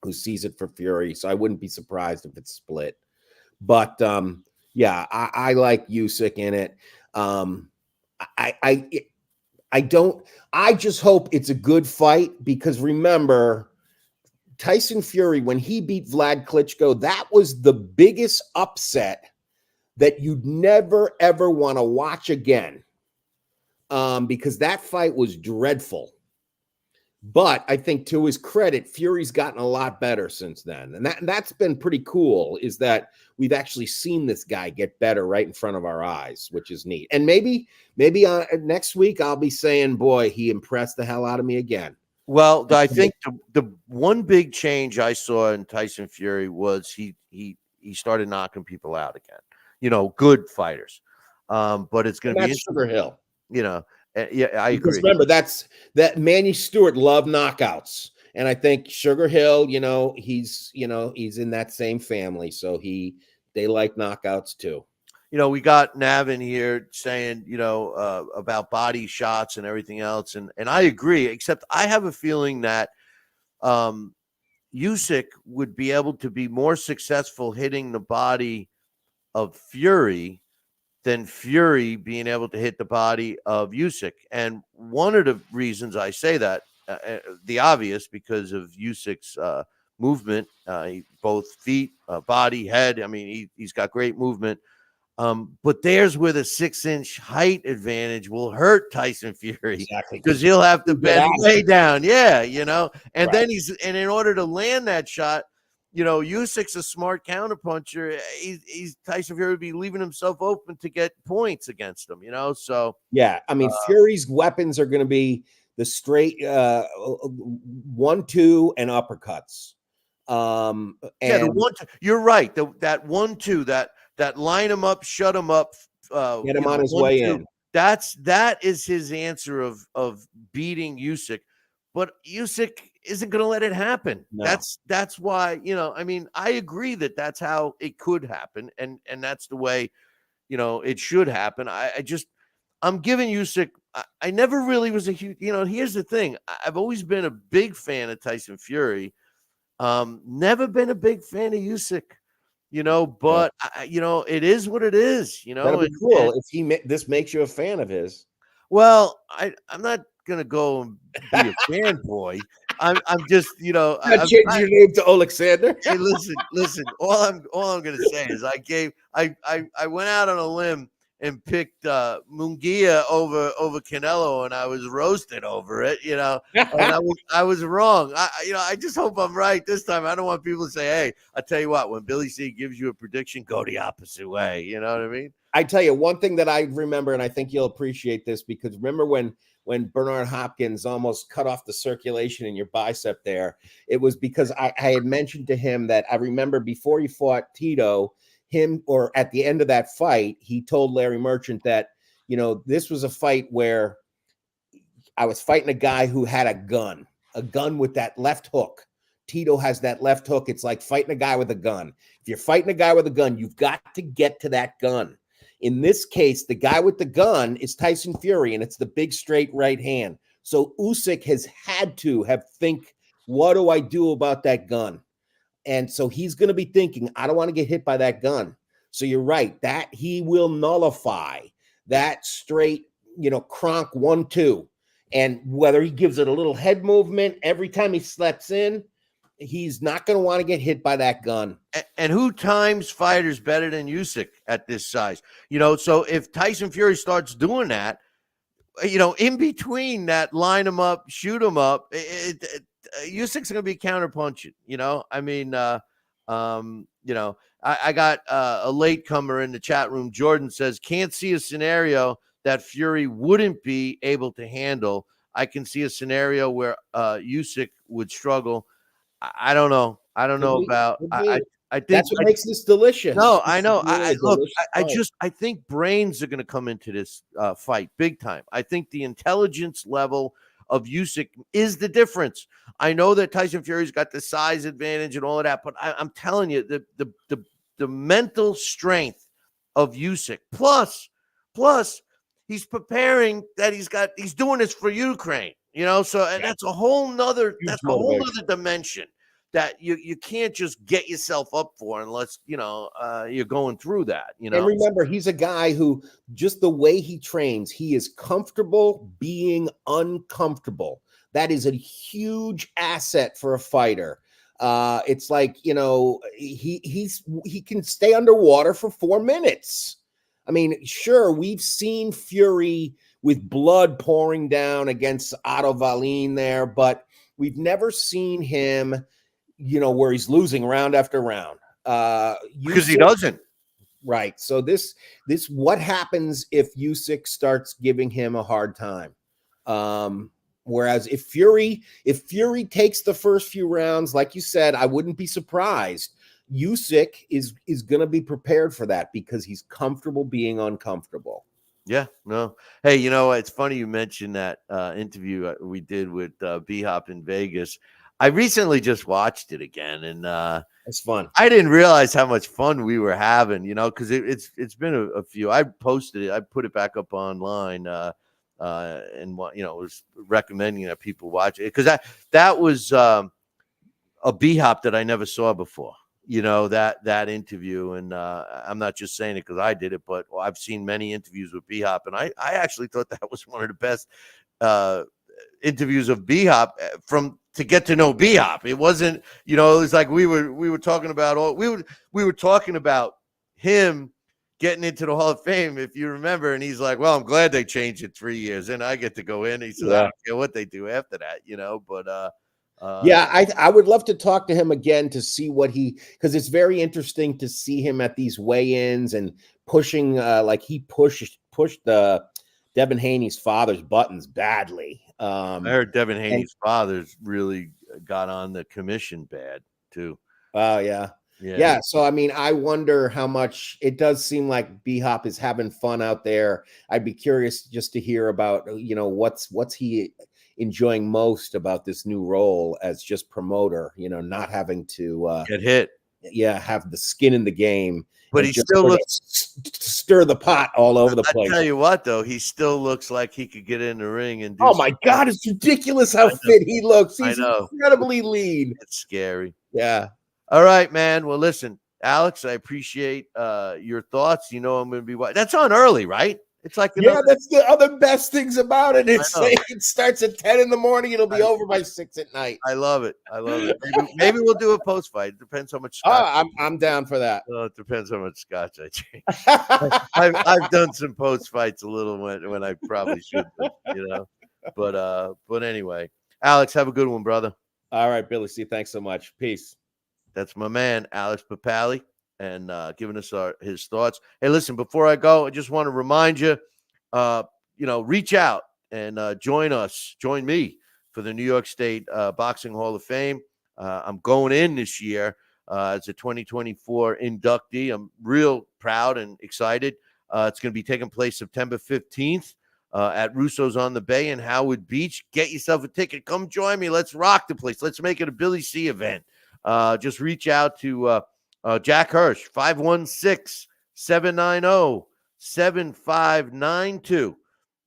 who sees it for Fury. So I wouldn't be surprised if it's split. But yeah, I like Usyk in it. I just hope it's a good fight because remember, Tyson Fury, when he beat Vlad Klitschko, that was the biggest upset that you'd never, ever want to watch again. Because that fight was dreadful. But I think to his credit, Fury's gotten a lot better since then. And that's been pretty cool, is that we've actually seen this guy get better right in front of our eyes, which is neat. And maybe next week I'll be saying, boy, he impressed the hell out of me again. Well, I think the one big change I saw in Tyson Fury was he started knocking people out again. Good fighters. But it's going to be Sugar Hill. Yeah, I because agree. Remember, that Manny Stewart loved knockouts, and I think Sugar Hill, he's in that same family, so they like knockouts too. We got Navin here saying, about body shots and everything else, and I agree. Except I have a feeling that Usyk would be able to be more successful hitting the body of Fury than Fury being able to hit the body of Usyk. And one of the reasons I say that, the obvious, because of Usyk's movement, both feet, body, head. I mean, he's got great movement. But there's where the 6-inch height advantage will hurt Tyson Fury. Exactly. Because he'll have to bend way down. Yeah, and Right. then in order to land that shot, Usyk's a smart counterpuncher. He's Tyson Fury would be leaving himself open to get points against him, So yeah, I mean, Fury's weapons are going to be the straight 1-2 and uppercuts. And the 1-2. You're right. That 1-2, that line him up, shut him up, get him on his way in. That is his answer of beating Usyk. But Usyk isn't going to let it happen. No. That's why, I agree that that's how it could happen. And that's the way, it should happen. I'm giving Usyk, I never really was a huge, here's the thing. I've always been a big fan of Tyson Fury. Never been a big fan of Usyk, but it is what it is, That'd be cool if this makes you a fan of his. Well, I'm not gonna go and be a fanboy. I'm just, Change your name to Oleksandr. Hey, listen. All I'm gonna say is I went out on a limb and picked Munguia over Canelo, and I was roasted over it, and I was wrong. I just hope I'm right this time. I don't want people to say, "Hey, I tell you what, when Billy C gives you a prediction, go the opposite way." You know what I mean? I tell you one thing that I remember, and I think you'll appreciate this, because remember when Bernard Hopkins almost cut off the circulation in your bicep there, it was because I had mentioned to him that I remember before he fought Tito, or at the end of that fight, he told Larry Merchant that, this was a fight where I was fighting a guy who had a gun with that left hook. Tito has that left hook. It's like fighting a guy with a gun. If you're fighting a guy with a gun, you've got to get to that gun. In this case, the guy with the gun is Tyson Fury, and it's the big straight right hand. So Usyk has had to think, what do I do about that gun? And so he's going to be thinking, I don't want to get hit by that gun. So you're right, that he will nullify that straight, cronk 1-2. And whether he gives it a little head movement every time he steps in, He's not going to want to get hit by that gun. And who times fighters better than Usyk at this size? So if Tyson Fury starts doing that, in between that, line him up, shoot him up, Usyk's going to be counterpunching. I got a latecomer in the chat room. Jordan says, can't see a scenario that Fury wouldn't be able to handle. I can see a scenario where Usyk would struggle. I don't know. I don't know about. I think that's what makes this delicious. No, I know. I think brains are going to come into this fight big time. I think the intelligence level of Usyk is the difference. I know that Tyson Fury's got the size advantage and all of that, but I'm telling you, the mental strength of Usyk, plus he's preparing that he's doing this for Ukraine, so and that's a whole nother dimension that you can't just get yourself up for unless you're going through that. And remember, he's a guy who, just the way he trains, he is comfortable being uncomfortable. That is a huge asset for a fighter. It's like, he can stay underwater for 4 minutes. I mean, sure, we've seen Fury with blood pouring down against Otto Wallin there, but we've never seen him, where he's losing round after round. Because he doesn't. Right. So this what happens if Usyk starts giving him a hard time? Whereas if Fury takes the first few rounds, like you said, I wouldn't be surprised. Usyk is going to be prepared for that because he's comfortable being uncomfortable. Yeah, no. Hey, it's funny you mentioned that interview we did with B-Hop in Vegas. I recently just watched it again, and it's fun. I didn't realize how much fun we were having, because it's been a few. I posted it, I put it back up online, and was recommending that people watch it because that was a B-Hop that I never saw before. That interview, and I'm not just saying it because I did it, but I've seen many interviews with B-Hop, and I actually thought that was one of the best interviews of B-Hop to get to know B-Hop. It wasn't, it was like we were talking about we were talking about him getting into the Hall of Fame, if you remember, and he's like, well, I'm glad they changed it 3 years and I get to go in. He says, I don't care what they do after that, but I would love to talk to him again to see because it's very interesting to see him at these weigh-ins and pushing, like he pushed Devin Haney's father's buttons badly. I heard Devin Haney's father's really got on the commission bad too. Oh yeah. So I mean, I wonder how much. It does seem like B-Hop is having fun out there. I'd be curious just to hear about what's he enjoying most about this new role as just promoter. Not having to get hit. Yeah, have the skin in the game. But he still looks stir the pot all over the place. I tell you what, though, he still looks like he could get in the ring and do. Oh my God, it's ridiculous how fit he looks. He's incredibly lean. It's scary. Yeah. All right, man. Well, listen, Alex, I appreciate your thoughts. I'm going to be that's on early, right? It's like that's the other best things about it. It's like it starts at 10 in the morning. It'll be over by 6 at night. I love it. Maybe we'll do a post fight. It depends how much. Scotch I'm down for that. It depends how much scotch I drink. I've done some post fights a little when I probably should, But anyway, Alex, have a good one, brother. All right, Billy C. Thanks so much. Peace. That's my man, Alex Pierpaoli, and giving us his thoughts. Hey, listen, before I go, I just want to remind you, reach out and join me for the New York State Boxing Hall of Fame. I'm going in this year as a 2024 inductee. I'm real proud and excited. It's going to be taking place September 15th at Russo's on the Bay in Howard Beach. Get yourself a ticket. Come join me. Let's rock the place. Let's make it a Billy C event. Just reach out to Jack Hirsch, 516-790-7592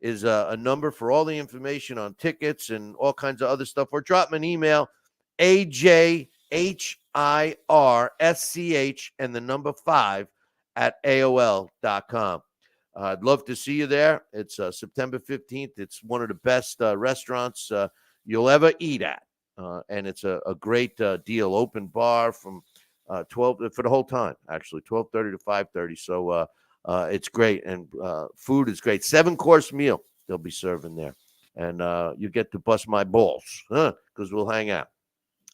is a number for all the information on tickets and all kinds of other stuff. Or drop me an email, AJHIRSCH and the number 5 at AOL.com. I'd love to see you there. It's September 15th. It's one of the best restaurants you'll ever eat at. and it's a great deal. Open bar from 12 for the whole time, actually 12:30 to 5:30. So it's great, and food is great. 7-course meal they'll be serving there, and you get to bust my balls because we'll hang out.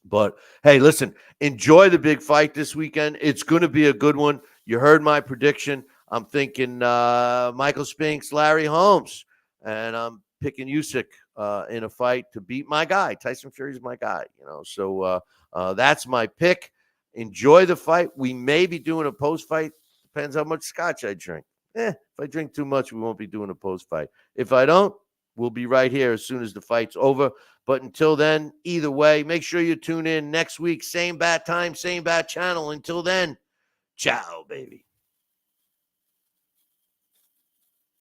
But hey, listen, enjoy the big fight this weekend. It's going to be a good one. You heard my prediction. I'm thinking Michael Spinks, Larry Holmes, and I'm picking Usyk in a fight to beat my guy. Tyson Fury's my guy, So that's my pick. Enjoy the fight. We may be doing a post-fight. Depends how much scotch I drink. If I drink too much, we won't be doing a post-fight. If I don't, we'll be right here as soon as the fight's over. But until then, either way, make sure you tune in next week. Same bat time, same bat channel. Until then, ciao, baby.